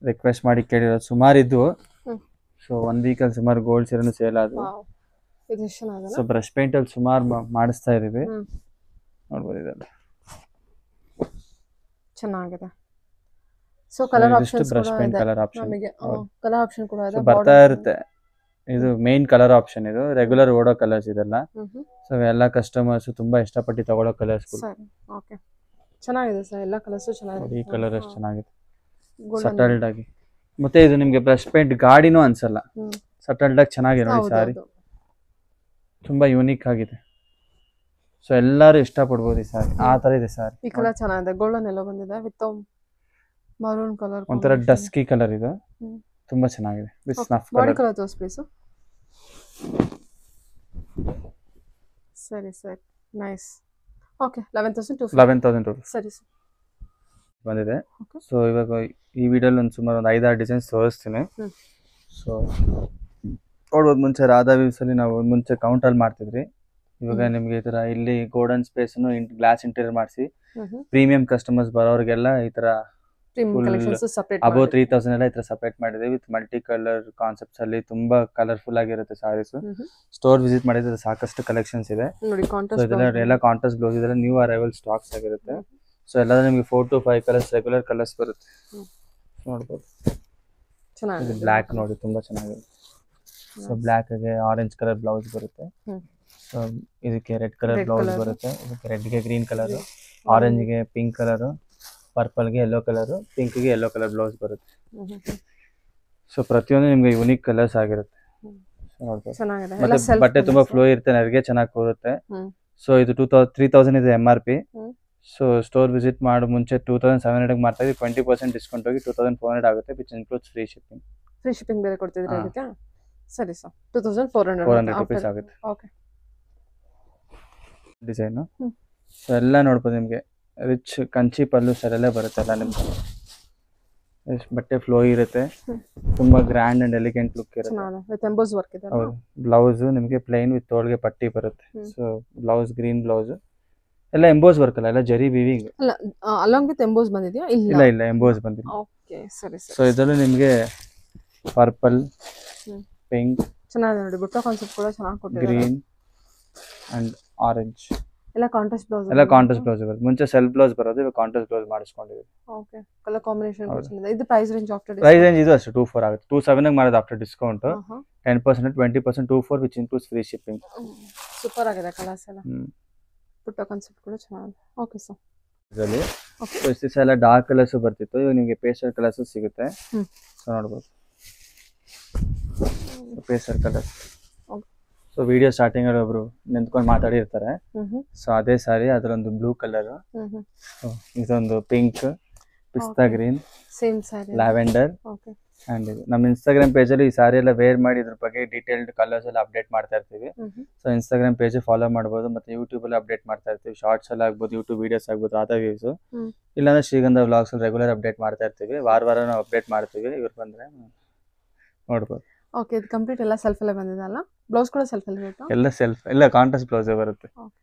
[SPEAKER 3] ರಿಕ್ವೆಸ್ಟ್ ಮಾಡಿ ಕೇಳಿರೋದು ಸುಮಾರಿದ್ದು. ಸೊ 1 ವೀಕಲ್ಲಿ ಸುಮಾರು ಗೋಲ್ಡ್ ಸೀರೆನೂ ಸೇಲ್ ಆದವು. ಸೊ ಬ್ರಷ್ ಪೇಂಟಲ್ಲಿ ಸುಮಾರು ಮಾಡಿಸ್ತಾ ಇದ್ದೀವಿ. ನೋಡ್ಬೋದು ಇದೆಲ್ಲ
[SPEAKER 1] ಚೆನ್ನಾಗಿದೆ. So colour options
[SPEAKER 3] brush paint colour option
[SPEAKER 1] ನಮಗೆ ಕಲರ್ ಆಪ್ಷನ್ ಕೂಡ ಇದೆ,
[SPEAKER 3] ಬರ್ತಾ ಇರುತ್ತೆ. ಇದು ಮೇನ್ ಕಲರ್ ಆಪ್ಷನ್, ಇದು ರೆಗ್ಯುಲರ್ ಓಡೋ ಕಲರ್ಸ್ ಇದೆಲ್ಲ. ಸೊ ಎಲ್ಲ ಕಸ್ಟಮರ್ಸ್ ತುಂಬಾ ಇಷ್ಟಪಟ್ಟು ತಗೊಳ್ಳೋ ಕಲರ್ಸ್.
[SPEAKER 1] ಸರಿ, ಓಕೆ, ಚೆನ್ನಾಗಿದೆ ಸರ್, ಎಲ್ಲ ಕಲರ್ಸ್ ಚೆನ್ನಾಗಿದೆ.
[SPEAKER 3] ಈ ಕಲರ್ ಅಷ್ಟು ಚೆನ್ನಾಗಿದೆ, ಸಟಲ್ಡ್ ಆಗಿ. ಮತ್ತೆ ಇದು ನಿಮ್ಗೆ ಬ್ರಷ್ ಪೇಂಟ್ ಗಾಡಿನೂ ಅನ್ಸಲ್ಲ, ಸಟಲ್ಡ್ ಆಗಿ ಚೆನ್ನಾಗಿದೆ ನೋಡಿ ಸಾರಿ, ತುಂಬಾ ಯೂನಿಕ್ ಆಗಿದೆ. ಸೊ ಎಲ್ಲರೂ ಇಷ್ಟಪಡ್ಬೋದು ಈ ಸಾರಿ, ಆ ತರ ಇದೆ ಸಾರಿ.
[SPEAKER 1] ಈ ಕಲರ್ ಚೆನ್ನಾಗಿದೆ, ಗೋಲ್ಡನ್ ಎಲ್ಲ ಬಂದಿದೆ ವಿತ್ ಮರೂನ್ ಕಲರ್,
[SPEAKER 3] ಒಂಥರ ಡಸ್ಕಿ ಕಲರ್ ಇದು, ತುಂಬಾ ಚೆನ್ನಾಗಿದೆ.
[SPEAKER 1] ಬಾಡಿ ಕಲರ್ ತೋರಿಸಿ ಪ್ಲೀಸ್. ಸರಿ ಸರ್, ನೈಸ್. ಓಕೆ, 11,200 ಸರಿ ಸರ್
[SPEAKER 3] ಬಂದಿದೆ. ಸೊ ಇವಾಗ ಈ ವಿಡಿಯೋಲಿ ಸುಮಾರು ಒಂದು 5-6 ಡಿಸೈನ್ಸ್ ತೋರಿಸ್ತೀನಿ. ಸೊ ನೋಡ್ಬೋದು, ಮುಂಚೆ ರಾಧಾ ವ್ಯೂಸಲ್ಲಿ ನಾವು ಮುಂಚೆ ಕೌಂಟಲ್ಲಿ ಮಾಡ್ತಿದ್ರಿ. ಇವಾಗ ನಿಮ್ಗೆ ಈ ತರ ಇಲ್ಲಿ ಗೋಲ್ಡನ್ ಸ್ಪೇಸ್ ಗ್ಲಾಸ್ ಇಂಟೀರಿಯರ್ ಮಾಡಿಸಿ ಪ್ರೀಮಿಯಂ ಕಸ್ಟಮರ್ಸ್ ಬರೋರಿಗೆಲ್ಲ ಈ ತರ ಅಬೌವ್ 3,000 ಎಲ್ಲ ಈ ತರ ಸಪರೇಟ್ ಮಾಡಿದೆ. ವಿತ್ ಮಲ್ಟಿ ಕಲರ್ ಕಾನ್ಸೆಪ್ಟ್ಸ್ ಅಲ್ಲಿ ತುಂಬಾ ಕಲರ್ಫುಲ್ ಆಗಿರುತ್ತೆ ಸಾರೀಸ್. ಸ್ಟೋರ್ ವಿಸಿಟ್ ಮಾಡಿದ್ರೆ ಸಾಕಷ್ಟು ಕಲೆಕ್ಷನ್ಸ್ ಇದೆ. ಎಲ್ಲ ಕಾಂಟ್ರಾಸ್ಟ್ ಬ್ಲೌಸ್ ಇದೆಲ್ಲ ನ್ಯೂ ಅರೈವಲ್ ಸ್ಟಾಕ್ಸ್ ಆಗಿರುತ್ತೆ. ಸೊ ಎಲ್ಲ ನಿಮಗೆ 4 to 5 ಕಲರ್ಸ್ ರೆಗ್ಯುಲರ್ ಕಲರ್ಸ್ ಬರುತ್ತೆ. ನೋಡ್ಬೋದು, ಬ್ಲ್ಯಾಕ್ ನೋಡಿ ತುಂಬಾ ಚೆನ್ನಾಗಿದೆ. ಸೊ ಬ್ಲ್ಯಾಕ್ ಗೆ ಆರೆಂಜ್ ಕಲರ್ ಬ್ಲೌಸ್ ಬರುತ್ತೆ. ಸೊ ಇದಕ್ಕೆ ರೆಡ್ ಕಲರ್ ಬ್ಲೌಸ್ ಬರುತ್ತೆ. ಇದಕ್ಕೆ ರೆಡ್ಗೆ ಗ್ರೀನ್ ಕಲರ್, ಆರೆಂಜ್ಗೆ ಪಿಂಕ್ ಕಲರ್, ಪರ್ಪಲ್ಗೆ ಯೆಲ್ಲೋ ಕಲರ್, ಪಿಂಕ್ಗೆ ಯೆಲ್ಲೋ ಕಲರ್ ಬ್ಲೌಸ್ ಬರುತ್ತೆ. ಸೊ ಪ್ರತಿಯೊಂದು ನಿಮ್ಗೆ ಯುನಿಕ್ ಕಲರ್ಸ್ ಆಗಿರುತ್ತೆ. ಮತ್ತೆ ಬಟ್ಟೆ ತುಂಬಾ ಫ್ಲೋ ಇರುತ್ತೆ, ನೆರಿಗೆ ಚೆನ್ನಾಗಿ ಕೂರುತ್ತೆ. ಸೊ ಇದು 3,000 ಇದೆ MRP. ಸೊ ಸ್ಟೋರ್ ವಿಸಿಟ್ ಮಾಡೋ ಮುಂಚೆ 2,700 ಮಾಡ್ತಾ ಇದ್ದೀವಿ. 20% ಡಿಸ್ಕೌಂಟ್ ಹೋಗಿ 2,400 ಆಗುತ್ತೆ, which includes free shipping.
[SPEAKER 1] Free shipping ಬೇರೆ ಕೊಡ್ತಿದ್ರೆ ಅದಕ್ಕೆ. ಸರಿ ಸರ್, 2,400
[SPEAKER 3] ರೂಪೀಸ್ ಆಗುತ್ತೆ.
[SPEAKER 1] Okay,
[SPEAKER 3] design. ಸೊ ಎಲ್ಲ ನೋಡ್ಬೋದು, ನಿಮಗೆ ರಿಚ್ ಕಂಚಿ ಪಲ್ಲು ಸರಲ್ಲೇ ಬರುತ್ತೆ ಎಲ್ಲ ನಿಮ್ಗೆ. ಬಟ್ಟೆ ಫ್ಲೋ ಇರುತ್ತೆ, ತುಂಬಾ ಗ್ರ್ಯಾಂಡ್ ಅಂಡ್ ಎಲಿಗೆಂಟ್ ಲುಕ್ ಇರುತ್ತೆ. ಹೌದು, ಬ್ಲೌಸ್ ನಿಮಗೆ ಪ್ಲೈನ್ ವಿತ್ ತೋಳ್ಗೆ ಪಟ್ಟಿ ಬರುತ್ತೆ. ಸೊ ಬ್ಲೌಸ್ ಗ್ರೀನ್ ಬ್ಲೌಸ್ ಎಲ್ಲ ಎಂಬೋಸ್ ವರ್ಕ್ ಅಲ್ಲ, ಎಲ್ಲ ಜರಿ ವಿವಿಂಗ್.
[SPEAKER 1] ಅಲಾಂಗ್ ವಿತ್ ಎಂಬೋಸ್ ಬಂದಿದೆಯಾ?
[SPEAKER 3] ಇಲ್ಲ ಎಂಬೋಸ್ ಬಂದಿಲ್ಲ.
[SPEAKER 1] ಓಕೆ, ಸರಿ ಸರಿ.
[SPEAKER 3] ಸೊ ಇದರಲ್ಲಿ ನಿಮಗೆ ಪರ್ಪಲ್, ಪಿಂಕ್,
[SPEAKER 1] ಚೆನ್ನಾಗಿದೆ ನೋಡಿ, ಬುಟ್ಟ ಕಾನ್ಸೆಪ್ಟ್ ಕೂಡ ಚೆನ್ನಾಗಿ ಕೊಟ್ಟಿದ್ದಾರೆ.
[SPEAKER 3] ಗ್ರೀನ್ ಅಂಡ್ ಆರೆಂಜ್
[SPEAKER 1] ಎಲ್ಲ ಕಾಂಟ್ರಾಸ್ಟ್ ಬ್ಲೌಸ್
[SPEAKER 3] ಬರುತ್ತೆ. ಮುಂಚೆ ಸೆಲ್ಫ್ ಬ್ಲೌಸ್ ಬರೋದು, ಇವಾಗ ಕಾಂಟ್ರಾಸ್ಟ್ ಬ್ಲೌಸ್ ಮಾಡಿಸ್ಕೊಂಡಿದ್ದೀವಿ.
[SPEAKER 1] ಓಕೆ, ಕಲರ್ ಕಾಂಬಿನೇಷನ್ ಚೆನ್ನಾಗಿದೆ. ಇದು price range after
[SPEAKER 3] price range ಇದು ಅಷ್ಟೇ 2,400 ಆಗುತ್ತೆ. 2,700 ಮಾಡೋದು after discount. 10%, 20%, 2,400 which includes free shipping.
[SPEAKER 1] Super ಆಗಿದೆ ಕಲರ್ಸ್ ಎಲ್ಲ, ಪುಟ್ಟ ಕಾನ್ಸೆಪ್ಟ್ ಕೂಡ ಚೆನ್ನಾಗಿದೆ. ಓಕೆ ಸರ್,
[SPEAKER 3] ಇದರಲ್ಲಿ ಇಷ್ಟು ಎಲ್ಲ ಡಾರ್ಕ್ ಕಲರ್ಸ್ ಬರ್ತಿತ್ತು, ಇವಾಗ ನಿಮಗೆ ಪೇಸ್ಟಲ್ ಕಲರ್ಸ್ ಸಿಗುತ್ತೆ. ಸೊ ನೋಡ್ಬೋದು, pastel colour. So video starting ಅಲ್ಲಿ ಒಬ್ರು ನಿಂತ್ಕೊಂಡು ಮಾತಾಡಿರ್ತಾರೆ. ಸೊ ಅದೇ ಸಾರಿ ಅದರೊಂದು ಬ್ಲೂ ಕಲರ್, ಇದೊಂದು ಪಿಂಕ್, ಪಿಸ್ತಾ green,
[SPEAKER 1] same sorry
[SPEAKER 3] lavender. And ಇದು ನಮ್ಮ ಇನ್ಸ್ಟಾಗ್ರಾಮ್ ಪೇಜ್ ಅಲ್ಲಿ ಈ ಸಾರಿ ಎಲ್ಲ ವೇರ್ ಮಾಡಿ ಇದ್ರ ಬಗ್ಗೆ ಡೀಟೇಲ್ಡ್ ಕಲರ್ಸ್ ಎಲ್ಲ ಅಪ್ಡೇಟ್ ಮಾಡ್ತಾ ಇರ್ತೀವಿ. ಸೊ ಇನ್ಸ್ಟಾಗ್ರಾಮ್ ಪೇಜ್ ಫಾಲೋ ಮಾಡಬಹುದು, ಮತ್ತೆ ಯೂಟ್ಯೂಬ್ ಅಲ್ಲಿ ಅಪ್ಡೇಟ್ ಮಾಡ್ತಾ ಇರ್ತೀವಿ. ಶಾರ್ಟ್ಸ್ ಎಲ್ಲ ಆಗ್ಬೋದು, ಯೂಟ್ಯೂಬ್ ವಿಡಿಯೋಸ್ ಆಗ್ಬೋದು, ರಾಧಾ ವ್ಯೂಸ್. ಇಲ್ಲಾಂದ್ರೆ ಶ್ರೀಗಂಧ ವ್ಲಾಗ್ಸ್ ರೆಗ್ಯುಲರ್ ಅಪ್ಡೇಟ್ ಮಾಡ್ತಾ ಇರ್ತೀವಿ. ವಾರ ನಾವು ಅಪ್ಡೇಟ್ ಮಾಡ್ತೀವಿ. ಇವ್ರು ಬಂದ್ರೆ ನೋಡ್ಬೋದು.
[SPEAKER 1] ಓಕೆ, ಇದು ಕಂಪ್ಲೀಟ್ ಎಲ್ಲ ಸೆಲ್ಫ್ ಅಲ್ಲೇ ಬಂದಿದೆ ಅಲ್ಲ? ಬ್ಲೌಸ್ ಕೂಡ ಸೆಲ್ಫ್ ಅಲ್ಲಿ ಬರುತ್ತೆ?
[SPEAKER 3] ಎಲ್ಲ ಸೆಲ್ಫ್, ಇಲ್ಲ ಕಾಂಟ್ರಾಸ್ಟ್ ಬ್ಲೌಸ್ ಬರುತ್ತೆ.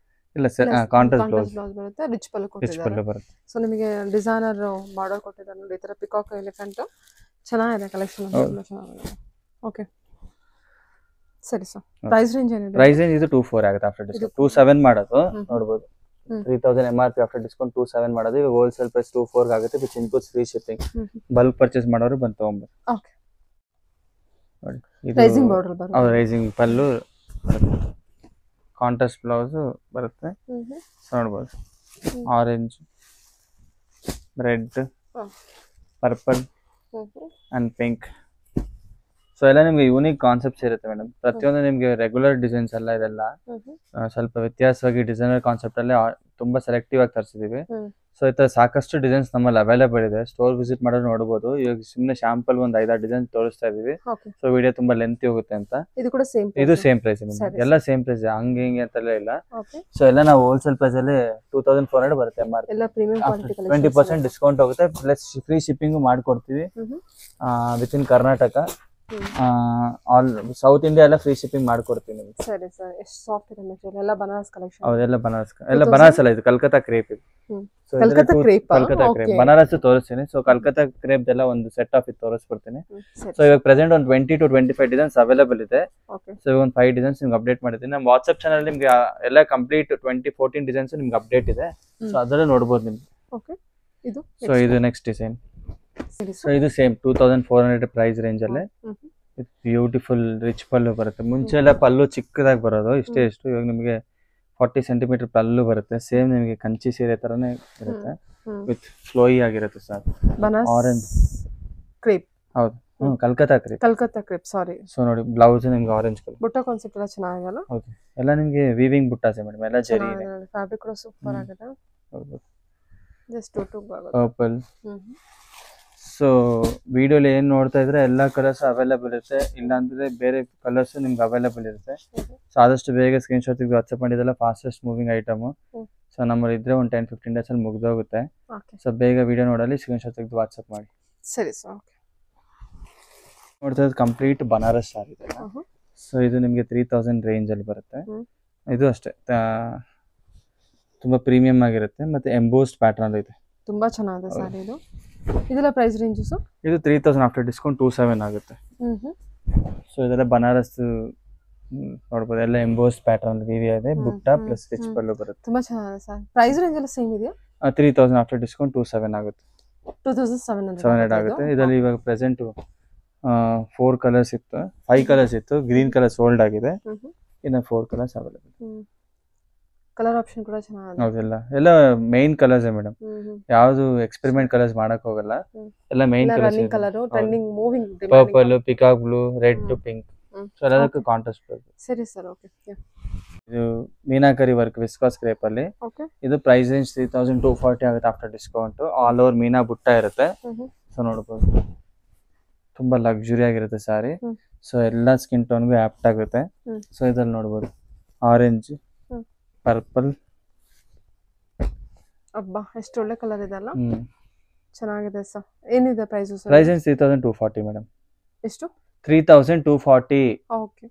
[SPEAKER 3] ಇಲ್ಲ ಕಾಂಟ್ರಾಸ್ಟ್ ಬ್ಲೌಸ್
[SPEAKER 1] ಬರುತ್ತೆ, ರಿಚ್ ಪಲ್ಲು ಕೊಟ್ಟಿದ್ದಾರೆ. ಸೊ ನಿಮಗೆ ಡಿಸೈನರ್ ಬಾರ್ಡರ್ ಕೊಟ್ಟಿದ್ದಾರೆ ನೋಡಿ, ಈ ತರ ಪಿಕಾಕ್ ಎಲಿಫೆಂಟ್ ಚೆನ್ನಾಗಿದೆ ಕಲೆಕ್ಷನ್, ಚೆನ್ನಾಗಿದೆ. ಓಕೆ, ಸರಿ ಸರ್, ಪ್ರೈಸ್ ರೇಂಜ್ ಏನಿದೆ?
[SPEAKER 3] ಪ್ರೈಸ್ ರೇಂಜ್ ಇದು 2,400 ಆಗುತ್ತೆ ಆಫ್ಟರ್ ಡಿಸ್ಕೌಂಟ್. 2,700 ಮಾಡೋದು ನೋಡಬಹುದು. 3,000 MRP ಆಫ್ಟರ್ ಡಿಸ್ಕೌಂಟ್ 2,700 ಮಾಡೋದು. ಇವಾಗ ಹೋಲ್ಸೇಲ್ ಪ್ರೈಸ್ 2,400 ಆಗುತ್ತೆ, which includes free shipping. Bulk purchase ಮಾಡೋರು ಬಂದು ತಗೊಂಡ್ಬರ್ತಾರೆ.
[SPEAKER 1] ಓಕೆ, ರೈಸಿಂಗ್ ಬಾರ್ಡರ್ ಬರುತ್ತೆ.
[SPEAKER 3] ರೈಸಿಂಗ್ ಪಲ್ಲು, ಕಾಂಟ್ರಾಸ್ಟ್ ಬ್ಲೌಸ್ ಬರುತ್ತೆ. ಸೊ ನೋಡ್ಬೋದು, orange, red, purple and pink. So ಎಲ್ಲ ನಿಮ್ಗೆ ಯೂನಿಕ್ ಕಾನ್ಸೆಪ್ಟ್ಸ್ ಇರುತ್ತೆ ಮೇಡಮ್. ಪ್ರತಿಯೊಂದು ನಿಮ್ಗೆ ರೆಗ್ಯುಲರ್ ಡಿಸೈನ್ಸ್ ಎಲ್ಲ ಇದೆಲ್ಲ ಸ್ವಲ್ಪ ವ್ಯತ್ಯಾಸವಾಗಿ ಡಿಸೈನರ್ ಕಾನ್ಸೆಪ್ಟ್ ಅಲ್ಲೇ ತುಂಬಾ ಸೆಲೆಕ್ಟಿವ್ ಆಗಿ ತರಿಸಿದೀವಿ. ಸೊ ಈ ತರ ಸಾಕಷ್ಟು ಡಿಸೈನ್ಸ್ ನಮ್ಮಲ್ಲಿ ಅವೈಲೇಬಲ್ ಇದೆ. ಸ್ಟೋರ್ ವಿಸಿಟ್ ಮಾಡೋದು ನೋಡಬಹುದು. ಇವಾಗ ಸುಮ್ಮನೆ ಶಾಂಪಲ್ ಒಂದು 5-6 ಡಿಸೈನ್ ತೋರಿಸ್ತಾ ಇದೀವಿ. ಸೊ ವಿಡಿಯೋ ತುಂಬಾ ಲೆಂತ್ ಹೋಗುತ್ತೆ ಅಂತ. ಇದು ಸೇಮ್ ಪ್ರೈಸ್ ಎಲ್ಲ ಸೇಮ್ ಪ್ರೈಸ್, ಹಂಗೆ ಹಿಂಗೆ ಅಂತೆಲ್ಲ ಇಲ್ಲ. ಸೊ ಎಲ್ಲ ನಾವು ಹೋಲ್ಸೇಲ್ ಪ್ರೈಸ್ ಅಲ್ಲಿ 2400 ಬರುತ್ತೆ. 20% ಡಿಸ್ಕೌಂಟ್ ಹೋಗುತ್ತೆ, ಪ್ಲಸ್ ಫ್ರೀ ಶಿಪ್ಪಿಂಗ್ ಮಾಡ್ಕೊಡ್ತೀವಿ with in Karnataka. All south India ಎಲ್ಲ ಫ್ರೀ ಶಿಪ್ಪಿಂಗ್ ಮಾಡ್ಕೊಡ್ತೀವಿ ನಿಮಗೆ.
[SPEAKER 1] ಸರಿ ಸರ್. ಎಷ್ಟು ಸಾಫ್ಟ್ ಇದೆ ಮೆಟೀರಿಯಲ್, ಎಲ್ಲ ಬನಾರಸ್ ಕಲೆಕ್ಷನ್.
[SPEAKER 3] ಹೌದೆಲ್ಲ ಬನಾರಸ್ ಅಲ್ಲ, ಇದು ಕಲ್ಕತ್ತಾ ಕ್ರೇಪ್. ಇದು
[SPEAKER 1] ಕಲ್ಕತ್ತಾ ಕ್ರೇಪ್
[SPEAKER 3] ಬನಾರಸ್ ತೋರಿಸ್ತೀನಿ. ಸೊ ಕಲ್ಕತ್ತಾ ಕ್ರೇಪ್ ಎಲ್ಲ ಒಂದು ಸೆಟ್ ಆಫ್ ಇದು ತೋರಿಸ್ಬಿಡ್ತೀನಿ. ಸೊ ಇವಾಗ ಪ್ರೆಸೆಂಟ್ ಒಂದು 20 to 25 ಡಿಸೈನ್ಸ್ ಅವೈಲೇಬಲ್ ಇದೆ. ಸೊ ಇವಾಗ ಒಂದು 5 ಡಿಸೈನ್ಸ್ ನಿಮ್ಗೆ ಅಪ್ಡೇಟ್ ಮಾಡಿದ್ದೀನಿ. ನಮ್ಮ ವಾಟ್ಸ್ಆಪ್ ಚಾನಲ್ ನಿಮ್ಗೆ ಎಲ್ಲ ಕಂಪ್ಲೀಟ್ 14 ಡಿಸೈನ್ಸ್ ನಿಮ್ಗೆ ಅಪ್ಡೇಟ್ ಇದೆ. ಸೊ ಅದರಲ್ಲೇ ನೋಡ್ಬೋದು ನಿಮ್ಗೆ. ಸೊ ಇದು ನೆಕ್ಸ್ಟ್ ಡಿಸೈನ್. ಸೊ ಇದು ಸೇಮ್ 2400 ಪ್ರೈಸ್ ರೇಂಜ್ ಅಲ್ಲೇ ಬ್ಯೂಟಿಫುಲ್ ರಿಚ್ ಪಲ್ಲು ಬರುತ್ತೆ. ಮುಂಚೆ ಎಲ್ಲ ಪಲ್ಲು ಚಿಕ್ಕದಾಗಿ ಬರೋದು, ಇಷ್ಟೇ ಇಷ್ಟು. ಇವಾಗ ನಿಮಗೆ 40 ಸೆಂಟಿಮೀಟರ್ ಪಲ್ಲು ಬರುತ್ತೆ. ಸೇಮ್ ನಿಮಗೆ ಕಂಚಿ ಸೀರೆ ತರನೇ ಇರುತ್ತೆ, ವಿತ್ ಫ್ಲೋಯಿ ಆಗಿರುತ್ತೆ ಸರ್. Orange crepe. ಹೌದು, ಕಲ್ಕತ್ತಾ ಕ್ರೇಪ್. ಸಾರಿ. ಸೊ ನೋಡಿ ಬ್ಲೌಸ್ ನಿಮ್ಗೆ ಆರೆಂಜ್ ಕಲರ್.
[SPEAKER 1] ಬುಟ್ಟ ಕಾನ್ಸೆಪ್ಟ್ ಎಲ್ಲ ಚೆನ್ನಾಗಿಲ್ಲ.
[SPEAKER 3] ಹೌದು, ಎಲ್ಲ ನಿಮ್ಗೆ ವೀವಿಂಗ್ ಬುಟ್ಟಾಸೆ ಮೇಡಮ್. ಎಲ್ಲ ಜರಿ ಇದೆ.
[SPEAKER 1] ಫ್ಯಾಬ್ರಿಕ್ ಕೂಡ ಸೂಪರ್ ಆಗಿದೆ.
[SPEAKER 3] ಹೌದು,
[SPEAKER 1] ಜಸ್ಟ್
[SPEAKER 3] ಪರ್ಪಲ್. ಸೊ ವಿಡಿಯೋಲಿ ಏನ್ ನೋಡ್ತಾ ಇದ್ರೆ ಎಲ್ಲಾ ಕಲರ್ಸ್ ಅವೈಲೇಬಲ್ ಇರುತ್ತೆ, ಇಲ್ಲಾಂದ್ರೆ ಬೇರೆ ಕಲರ್ಸ್ ನಿಮ್ಗೆ ಅವೈಲೇಬಲ್ ಇರುತ್ತೆ. ಸೊ ಆದಷ್ಟು ಬೇಗ ಸ್ಕ್ರೀನ್ ಶಾಟ್ ತೆಗೆದು ವಾಟ್ಸ್ಆಪ್ ಮಾಡಿದೆಲ್ಲ ಫಾಸ್ಟೆಸ್ಟ್ ಮೂವಿಂಗ್ ಐಟಮ್. ಸೊ ನಮ್ಮಲ್ಲಿ ಇದ್ರೆ ಒಂದು 10-15 ಡೇಸ್ ಅಲ್ಲಿ ಮುಗ್ದೋಗುತ್ತೆ. ಸೊ ಬೇಗ ವಿಡಿಯೋ ನೋಡಲಿ ಸ್ಕ್ರೀನ್ ಶಾಟ್ ತೆಗೆದು ವಾಟ್ಸ್ಆಪ್ ಮಾಡಿ.
[SPEAKER 1] ಸರಿ ಸರ್.
[SPEAKER 3] ನೋಡ್ತಾ ಇರೋದು ಕಂಪ್ಲೀಟ್ ಬನಾರಸ್ ಸಾರಿ ಇದೆ. ಸೊ ಇದು ನಿಮಗೆ 3000 ರೇಂಜ್ ಅಲ್ಲಿ ಬರುತ್ತೆ. ಇದು ಅಷ್ಟೇ ತುಂಬಾ ಪ್ರೀಮಿಯಂ ಆಗಿರುತ್ತೆ, ಮತ್ತೆ ಎಂಬೋಸ್ಡ್ ಪ್ಯಾಟರ್ನ್ ಇದೆ.
[SPEAKER 1] ತುಂಬಾ ಚೆನ್ನಾಗಿದೆ ಸಾರಿ ಇದು. ಇದೆಲ್ಲ ಪ್ರೈಸ್ ರೇಂಜ್ ಸರ್?
[SPEAKER 3] ಇದು 3000 ಆಫ್ಟರ್ ಡಿಸ್ಕೌಂಟ್ 27 ಆಗುತ್ತೆ. ಸೊ ಇದೆಲ್ಲ ಬನಾರಸ್ ನೋಡಬಹುದು, ಎಲ್ಲ ಎಂಬೋಸ್ಡ್ ಪ್ಯಾಟರ್ನ್ ವಿವಿ ಇದೆ. ಬುಟ್ಟ ಪ್ಲಸ್ ರಿಚ್ ಪಲ್ಲು ಬರುತ್ತೆ.
[SPEAKER 1] ತುಂಬಾ ಚೆನ್ನಾಗಿದೆ ಸರ್. ಪ್ರೈಸ್ ರೇಂಜ್ ಎಲ್ಲ ಸೇಮ್ ಇದೆಯಾ?
[SPEAKER 3] 3000 ಆಫ್ಟರ್ ಡಿಸ್ಕೌಂಟ್ 27 ಆಗುತ್ತೆ.
[SPEAKER 1] 2700
[SPEAKER 3] ಆಗುತ್ತೆ. ಇದರಲ್ಲಿ ಇವಾಗ ಪ್ರೆಸೆಂಟ್ 4 ಕಲರ್ಸ್ ಇತ್ತು, 5 ಕಲರ್ಸ್ ಇತ್ತು. ಗ್ರೀನ್ ಕಲರ್ ಸೋಲ್ಡ್ ಆಗಿದೆ, ಇನ್ನು 4 ಕಲರ್ಸ್ ಅವೈಲೇಬಲ್.
[SPEAKER 1] ಕಲರ್ ಆಪ್ಷನ್ ಕೂಡ ಚೆನ್ನಾಗಿದೆ.
[SPEAKER 3] ಹೌದಲ್ಲ, ಎಲ್ಲ ಮೈನ್ ಕಲರ್ಸ್ ಮೇಡಮ್. ಯಾವುದು ಎಕ್ಸ್ಪೆರಿಮೆಂಟ್ ಕಲರ್ಸ್ ಮಾಡಕ್ ಹೋಗಲ್ಲ, ಎಲ್ಲ main colours.
[SPEAKER 1] Trending moving
[SPEAKER 3] purple, peacock blue, red to pink. So ಎಲ್ಲದಕ್ಕೂ ಕಾಂಟ್ರಾಸ್ಟ್ ಬರುತ್ತೆ.
[SPEAKER 1] ಸರಿ ಸರ್. ಓಕೆ.
[SPEAKER 3] ಇದು ಮೀನಾಕರಿ ವರ್ಕ್ ವಿಸ್ಕಾಸ್ ಕ್ರೇಪ್ ಅಲ್ಲಿ. ಇದು ಪ್ರೈಸ್ ರೇಂಜ್ 3240 ಆಗುತ್ತೆ ಆಫ್ಟರ್ ಡಿಸ್ಕೌಂಟ್. ಆಲ್ ಓವರ್ ಮೀನಾ ಬುಟ್ಟ ಇರುತ್ತೆ. ಸೊ ನೋಡಬಹುದು, ತುಂಬಾ ಲಕ್ಸುರಿ ಆಗಿರುತ್ತೆ ಸಾರಿ. ಸೊ ಎಲ್ಲಾ ಸ್ಕಿನ್ ಟೋನ್ಗೂ ಆಪ್ಟ್ ಆಗುತ್ತೆ. ಸೊ ಇದ್ರಲ್ಲಿ ನೋಡಬಹುದು ಆರೆಂಜ್, ಪರ್ಪಲ್.
[SPEAKER 1] ಅಬ್ಬಾ ಎಷ್ಟು ಒಳ್ಳೆ ಕಲರ್ ಇದೆ ಅಲ್ಲ. ಚೆನ್ನಾಗಿದೆ ಸರ್. ಏನಿದೆ ಪ್ರೈಸ್ ಸರ್?
[SPEAKER 3] Price 3240 madam.
[SPEAKER 1] ಎಷ್ಟು?
[SPEAKER 3] 3240.
[SPEAKER 1] ಓಕೆ.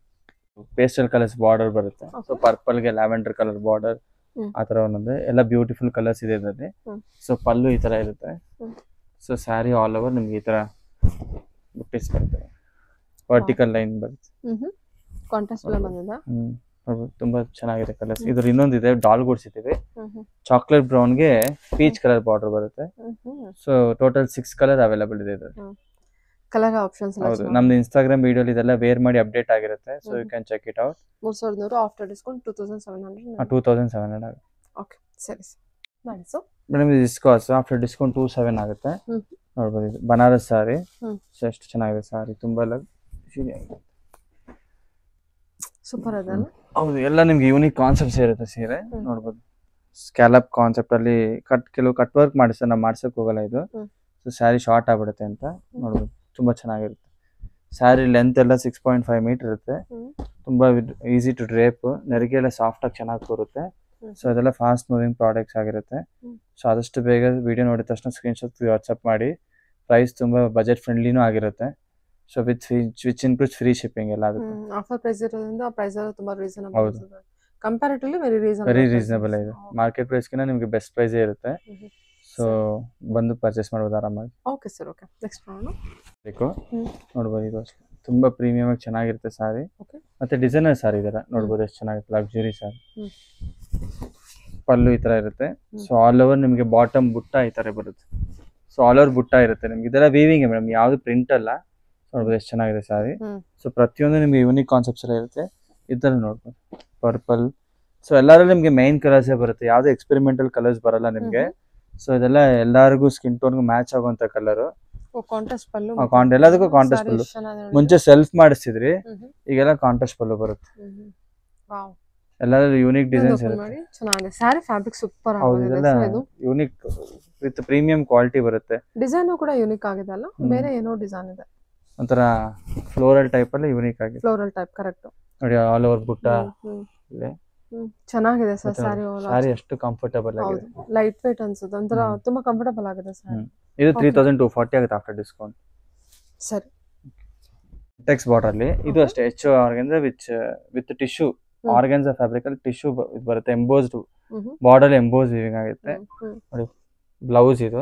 [SPEAKER 3] ಪೇಸ್ಟಲ್ ಕಲರ್ಸ್ ಬಾರ್ಡರ್ ಬರುತ್ತೆ. ಸೊ ಪರ್ಪಲ್ ಗೆ ಲ್ಯಾವೆಂಡರ್ ಕಲರ್ ಬಾರ್ಡರ್, ಆ ತರ ಒಂದೊಂದು ಎಲ್ಲ ಬ್ಯೂಟಿಫುಲ್ ಕಲರ್ಸ್ ಇದೆ ಇದರಲ್ಲಿ. ಸೊ ಪಲ್ಲು ಈ ತರ ಇರುತ್ತೆ. ಸೊ ಸ್ಯಾರಿ ಆಲ್ ಓವರ್ ನಿಮ್ಗೆ ಈ ತರ ಬುಟ್ಟಿಸ್ ಬರುತ್ತೆ, ವರ್ಟಿಕಲ್ ಲೈನ್ ಬರುತ್ತೆ.
[SPEAKER 1] ಕಾಂಟ್ರಾಸ್ಟ್ ಎಲ್ಲ ಬಂದಿದೆ.
[SPEAKER 3] ತುಂಬಾ ಚೆನ್ನಾಗಿದೆ ಕಲರ್ಸ್. ಇದ್ರ ಇನ್ನೊಂದಿದೆ, ಡಾಲ್ ಗೂಡ್ಸ್ ಇದ್ದೀವಿ. ಚಾಕ್ಲೇಟ್ ಬ್ರೌನ್ ಗೆ ಪೀಚ್ ಕಲರ್ ಬಾರ್ಡರ್ ಬರುತ್ತೆ. ಸೊ ಟೋಟಲ್ 6 ಕಲರ್ ಅವೈಲೇಬಲ್ ಇದೆ ಇದರಲ್ಲಿ.
[SPEAKER 1] ಕಲರ್ ಆಪ್ಷನ್ಸ್
[SPEAKER 3] ಹೌದು, ನಮ್ದು ಇನ್ಸ್ಟಾಗ್ರಾಮ್ ವಿಡಿಯೋಲಿ ಇದೆಲ್ಲ ವೇರ್ ಮಾಡಿ ಅಪ್ಡೇಟ್ ಆಗಿರುತ್ತೆ. So you can check it out.
[SPEAKER 1] 3100 after discount 2700.
[SPEAKER 3] 2700 ಆಗುತ್ತೆ.
[SPEAKER 1] ಓಕೆ ಸರಿ ಸರ್. ಮಾಡಿ ಸರ್.
[SPEAKER 3] ಮೇಡಮ್ ಇದು ಡಿಸ್ಕೌಂಟ್ ಆಫ್ಟರ್ ಡಿಸ್ಕೌಂಟ್ 27 ಆಗುತ್ತೆ. ನೋಡಬಹುದು, ಇದು ಬನಾರಸ್ ಸಾರಿ. ಸೊ ಎಷ್ಟು ಚೆನ್ನಾಗಿದೆ ಸಾರಿ, ತುಂಬಾ ಲಕ್ಸುರಿ ಆಗಿದೆ.
[SPEAKER 1] ಸೂಪರ್ ಅದಲ್ಲ.
[SPEAKER 3] ಹೌದು, ಎಲ್ಲ ನಿಮ್ಗೆ ಯೂನಿಕ್ ಕಾನ್ಸೆಪ್ಟ್ಸ್ ಇರುತ್ತೆ ಸೀರೆ. ನೋಡ್ಬೋದು, ಸ್ಕ್ಯಾಲಪ್ ಕಾನ್ಸೆಪ್ಟ್ ಅಲ್ಲಿ ಕೆಲವು ಕಟ್ ವರ್ಕ್ ಮಾಡಿಸ್ತಾರೆ, ನಾವು ಮಾಡ್ಸಕ್ ಹೋಗಲ್ಲ ಇದು. ಸೊ ಸ್ಯಾರಿ ಶಾರ್ಟ್ ಆಗ್ಬಿಡುತ್ತೆ ಅಂತ ನೋಡ್ಬೋದು, ತುಂಬಾ ಚೆನ್ನಾಗಿರುತ್ತೆ. ಸ್ಯಾರಿ ಲೆಂತ್ ಎಲ್ಲ 6.5 ಮೀಟರ್ ಇರುತ್ತೆ. ತುಂಬಾ ಈಸಿ ಟು ಡ್ರೇಪ್, ನೆರಿಗೆ ಎಲ್ಲ ಸಾಫ್ಟ್ ಆಗಿ ಚೆನ್ನಾಗಿ ಕೂರುತ್ತೆ. ಸೊ ಅದೆಲ್ಲ ಫಾಸ್ಟ್ ಮೂವಿಂಗ್ ಪ್ರಾಡಕ್ಟ್ಸ್ ಆಗಿರುತ್ತೆ. ಸೊ ಆದಷ್ಟು ಬೇಗ ವಿಡಿಯೋ ನೋಡಿದ ತಕ್ಷಣ ಸ್ಕ್ರೀನ್ ಶಾಟ್ ವಾಟ್ಸ್ಆಪ್ ಮಾಡಿ. ಪ್ರೈಸ್ ತುಂಬಾ ಬಜೆಟ್ ಫ್ರೆಂಡ್ಲಿನೂ ಆಗಿರುತ್ತೆ. So which includes free shipping ಎಲ್ಲ ಆಗುತ್ತೆ.
[SPEAKER 1] ಆಫರ್ ಪ್ರೈಸ್ ಇರೋದ್ರಿಂದ ಪ್ರೈಸ್ ತುಂಬಾ ರೀಸನಬಲ್ ಇದೆ. ಕಂಪ್ಯಾರಿಟಿವ್ಲಿ ವೆರಿ
[SPEAKER 3] ರೀಸನಬಲ್ ಇದೆ. ಮಾರ್ಕೆಟ್ ಪ್ರೈಸ್ ಗಿಂತ ನಿಮಗೆ ಬೆಸ್ಟ್ ಪ್ರೈಸ್ ಇರುತ್ತೆ. ಸೊ ಬಂದು ಪರ್ಚೇಸ್ ಮಾಡಬಹುದು ಆರಾಮಾಗಿ.
[SPEAKER 1] Okay sir. ಓಕೆ, ನೆಕ್ಸ್ಟ್ ನೋಡೋಣ.
[SPEAKER 3] ನೋಡಬಹುದು, ಇದು ತುಂಬಾ ಪ್ರೀಮಿಯಂ ಆಗಿ ಚೆನ್ನಾಗಿರುತ್ತೆ ಸಾರಿ. ಮತ್ತೆ ಡಿಸೈನರ್ ಸಾರಿ ಇದೆಲ್ಲ ನೋಡಬಹುದು, ಎಷ್ಟು ಚೆನ್ನಾಗಿರುತ್ತೆ. ಲಕ್ಸುರಿ ಸಾರಿ. ಪಲ್ಲು ಈ ತರ ಇರುತ್ತೆ. ಸೊ ಆಲ್ ಓವರ್ ನಿಮಗೆ ಬಾಟಮ್ ಬುಟ್ಟ ಈ ತರ ಬರುತ್ತೆ. ಸೊ ಆಲ್ ಓವರ್ ಬುಟ್ಟ ಇರುತ್ತೆ ನಿಮ್ಗೆ. ಇದೆಲ್ಲ ವೀವಿಂಗ್ ಮೇಡಮ್, ಯಾವ್ದು ಪ್ರಿಂಟ್ ಅಲ್ಲ. ನೋಡ್ಬೋದು ಎಷ್ಟು ಚೆನ್ನಾಗಿದೆ ಸಾರಿ. ಸೊ ಪ್ರತಿಯೊಂದು ನಿಮ್ಗೆ ಯೂನಿಕ್ ಕಾನ್ಸೆಪ್ಟ್ಸ್ ಎಲ್ಲ ಇರುತ್ತೆ. ಇದ್ರಲ್ಲಿ ನೋಡ್ಬೋದು ಪರ್ಪಲ್. ಸೊ ಎಲ್ಲಾದ್ರಲ್ಲಿ ನಿಮ್ಗೆ ಮೈನ್ ಕಲರ್ಸೇ ಬರುತ್ತೆ, ಯಾವ್ದು ಎಕ್ಸ್ಪೆರಿಮೆಂಟಲ್ ಕಲರ್ಸ್ ಬರಲ್ಲ ನಿಮ್ಗೆ. ಸೊ ಇದೆಲ್ಲ ಎಲ್ಲರಿಗೂ ಸ್ಕಿನ್ ಟೋನ್ಗೂ ಮ್ಯಾಚ್ ಆಗುವಂತ ಕಲರ್.
[SPEAKER 1] ಕಾಂಟ್ರಾಸ್ಟ್ ಪಲ್ಲು
[SPEAKER 3] ಎಲ್ಲದಕ್ಕೂ ಕಾಂಟ್ರಾಸ್ಟ್ ಪಲ್ಲು. ಮುಂಚೆ ಸೆಲ್ಫ್ ಮಾಡಿಸ್ತಿದ್ರಿ, ಈಗೆಲ್ಲ ಕಾಂಟ್ರಾಸ್ಟ್ ಪಲ್ಲು ಬರುತ್ತೆ.
[SPEAKER 1] ವಾವ್,
[SPEAKER 3] ಎಲ್ಲಾದ್ರೂ ಯೂನಿಕ್ ಡಿಸೈನ್ಸ್ ಇರುತ್ತೆ.
[SPEAKER 1] ಚೆನ್ನಾಗಿದೆ. ಸ್ಯಾರಿ ಫ್ಯಾಬ್ರಿಕ್ ಸೂಪರ್
[SPEAKER 3] ಹೌದು, ಇದೆಲ್ಲ ಯೂನಿಕ್ ವಿತ್ ಪ್ರೀಮಿಯಂ ಕ್ವಾಲಿಟಿ ಬರುತ್ತೆ.
[SPEAKER 1] ಡಿಸೈನ್ ಕೂಡ ಯೂನಿಕ್ ಆಗಿದೆ ಅಲ್ಲ, ಬೇರೆ ಏನೋ ಡಿಸೈನ್ ಇದೆ,
[SPEAKER 3] ಒಂಥರ ಫ್ಲೋರಲ್ ಟೈಪ್ ಅಲ್ಲಿ ಯೂನಿಕ್ ಆಗಿದೆ.
[SPEAKER 1] ಫ್ಲೋರಲ್ ಟೈಪ್ ಕರೆಕ್ಟ್
[SPEAKER 3] ನೋಡಿ, ಆಲ್ ಓವರ್ ಬುಟ್ಟ ಇದೆ.
[SPEAKER 1] ಚೆನ್ನಾಗಿದೆ ಸರ್ ಸ್ಯಾರಿ.
[SPEAKER 3] ಸ್ಯಾರಿ ಎಷ್ಟು ಕಂಫರ್ಟಬಲ್ ಆಗಿದೆ,
[SPEAKER 1] ಲೈಟ್ ವೇಟ್ ಅನ್ಸುತ್ತೆ, ಒಂಥರ ತುಂಬಾ ಕಂಫರ್ಟಬಲ್ ಆಗಿದೆ ಸ್ಯಾರಿ.
[SPEAKER 3] ಇದು 3240 ಆಗುತ್ತೆ ಆಫ್ಟರ್ ಡಿಸ್ಕೌಂಟ್.
[SPEAKER 1] ಸರಿ.
[SPEAKER 3] ಟೆಕ್ಸ್ ಬಾರ್ಡರ್ ಅಲ್ಲಿ ಇದು ಅಷ್ಟೇ, ಹೆಚ್ಚು organza with tissue, organza fabric ಅಲ್ಲಿ ಟಿಶ್ಯೂ ಬರುತ್ತೆ, ಎಂಬೋಸ್ಡ್ ಬಾರ್ಡರ್ ಎಂಬೋಸ್ ವೀವಿಂಗ್ ಆಗುತ್ತೆ ನೋಡಿ. ಬ್ಲೌಸ್ ಇದು,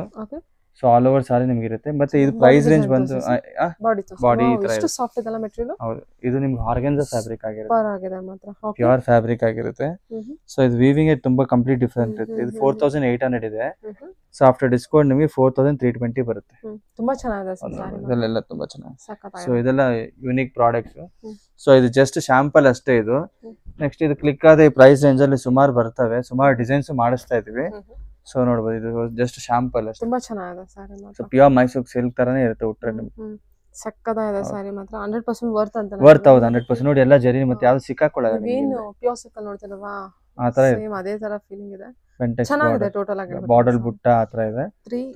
[SPEAKER 3] ಸೊ ಆಲ್ ಓವರ್ ಸಾರಿ ನಿಮ್ಗೆ ಇರುತ್ತೆ. ಮತ್ತೆ ಇದು ಪ್ರೈಸ್ ರೇಂಜ್ ಬಂದು ಬಾಡಿ
[SPEAKER 1] ಎಷ್ಟು ಸಾಫ್ಟ್ ಇದೆಲ್ಲ ಮೆಟೀರಿಯಲ್.
[SPEAKER 3] ಹೌದು, ಇದು ನಿಮ್ಗೆ ಆರ್ಗನ್ಸಾ ಫ್ಯಾಬ್ರಿಕ್
[SPEAKER 1] ಆಗಿರುತ್ತೆ, ಮಾತ್ರ
[SPEAKER 3] ಪ್ಯೂರ್ ಫ್ಯಾಬ್ರಿಕ್ ಆಗಿರುತ್ತೆ. ಸೊ ಇದು ವೀವಿಂಗ್ ತುಂಬಾ ಕಂಪ್ಲೀಟ್ ಡಿಫರೆಂಟ್ ಇರುತ್ತೆ. ಇದು 4800 ಇದೆ, ಸೊ ಆಫ್ಟರ್ ಡಿಸ್ಕೌಂಟ್ ನಿಮಗೆ 4320 ಬರುತ್ತೆ.
[SPEAKER 1] ತುಂಬಾ ಚೆನ್ನಾಗಿದೆ ಸಾರಿ,
[SPEAKER 3] ಇದೆಲ್ಲ ತುಂಬಾ ಚೆನ್ನಾಗಿದೆ. ಸೊ ಇದೆಲ್ಲ ಯೂನಿಕ್ ಪ್ರಾಡಕ್ಟ್ಸ್. ಸೊ ಇದು ಜಸ್ಟ್ ಶಾಂಪಲ್ ಅಷ್ಟೇ ಇದು. ನೆಕ್ಸ್ಟ್ ಇದು ಕ್ಲಿಕ್ ಆದ ಪ್ರೈಸ್ ರೇಂಜ್ ಅಲ್ಲಿ ಸುಮಾರು ಬರ್ತವೆ, ಸುಮಾರು ಡಿಸೈನ್ಸ್ ಮಾಡಿಸ್ತಾ ಇದೀವಿ. ಸೊ ನೋಡಬಹುದು, ಇದು ಜಸ್ಟ್ ಶಾಂಪಲ್ ಅಷ್ಟೇ.
[SPEAKER 1] ತುಂಬಾ ಚೆನ್ನಾಗಿದೆ ಸಾರಿ ಮಾತ್ರ.
[SPEAKER 3] ಸೊ ಪ್ಯೂರ್ ಮೈಸೂರ್ ಸಿಲ್ಕ್ ತರಾನೇ ಇರುತ್ತೆ ಉಟ್ರೆ ನಿಮ್ಗೆ.
[SPEAKER 1] ಸಕ್ಕತ್ತಾಗಿದೆ ಸಾರಿ ಮಾತ್ರ, 100% ವರ್ತ್ ಅಂತ.
[SPEAKER 3] ವರ್ತ್, ಹೌದು 100%. ನೋಡಿ, ಎಲ್ಲ ಜರಿ ಮತ್ತೆ ಯಾವ್ದು ಸಿಕ್ಕಾಕೊಳ್ಳಲ್ಲ.
[SPEAKER 1] ಏನು ಪ್ಯೂರ್ ಸಿಲ್ಕ್ ನೋಡ್ತಿರಲ್ವಾ,
[SPEAKER 3] ಆ ತರ
[SPEAKER 1] ಸೇಮ್ ಅದೇ ತರ ಫೀಲಿಂಗ್ ಇದೆ. ಚೆನ್ನಾಗಿದೆ, ಟೋಟಲ್ ಆಗಿ
[SPEAKER 3] ಬಾರ್ಡರ್ ಬುಟ್ಟ ಆ ತರ ಇದೆ,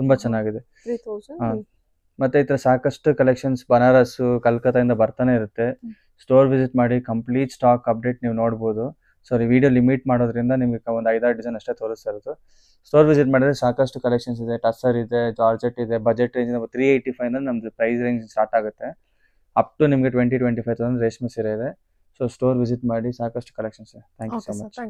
[SPEAKER 3] ತುಂಬಾ ಚೆನ್ನಾಗಿದೆ.
[SPEAKER 1] 3000.
[SPEAKER 3] ಮತ್ತೆ ಈ ತರ ಸಾಕಷ್ಟು ಕಲೆಕ್ಷನ್ಸ್ ಬನಾರಸ್, ಕಲ್ಕತ್ತಾ ಇಂದ ಬರ್ತಾನೆ ಇರುತ್ತೆ. ಸ್ಟೋರ್ ವಿಸಿಟ್ ಮಾಡಿ ಕಂಪ್ಲೀಟ್ ಸ್ಟಾಕ್ ಅಪ್ಡೇಟ್ ನೀವು ನೋಡಬಹುದು. ಸೊ ವಿಡಿಯೋ ಲಿಮಿಟ್ ಮಾಡೋದ್ರಿಂದ ನಿಮ್ಗೆ ಒಂದು 5-6 ಡಿಸೈನ್ ಅಷ್ಟೇ ತೋರಿಸ್ತಾ ಇರೋದು. ಸ್ಟೋರ್ ವಿಸಿಟ್ ಮಾಡಿದ್ರೆ ಸಾಕಷ್ಟು ಕಲೆಕ್ಷನ್ಸ್ ಇದೆ, ಟಸರ್ ಇದೆ, ಜಾರ್ಜೆಟ್ ಇದೆ. ಬಜೆಟ್ ರೇಂಜ್ 385 ನಮ್ದು ಪ್ರೈಸ್ ರೇಂಜ್ ಸ್ಟಾರ್ಟ್ ಆಗುತ್ತೆ, ಅಪ್ ಟು ನಿಮಗೆ 20-25,000 ರೇಷ್ಮೆ ಸೀರೆ ಇದೆ. ಸೊ ಸ್ಟೋರ್ ವಿಸಿಟ್ ಮಾಡಿ, ಸಾಕಷ್ಟು ಕಲೆಕ್ಷನ್ಸ್ ಇದೆ. Thank you so much.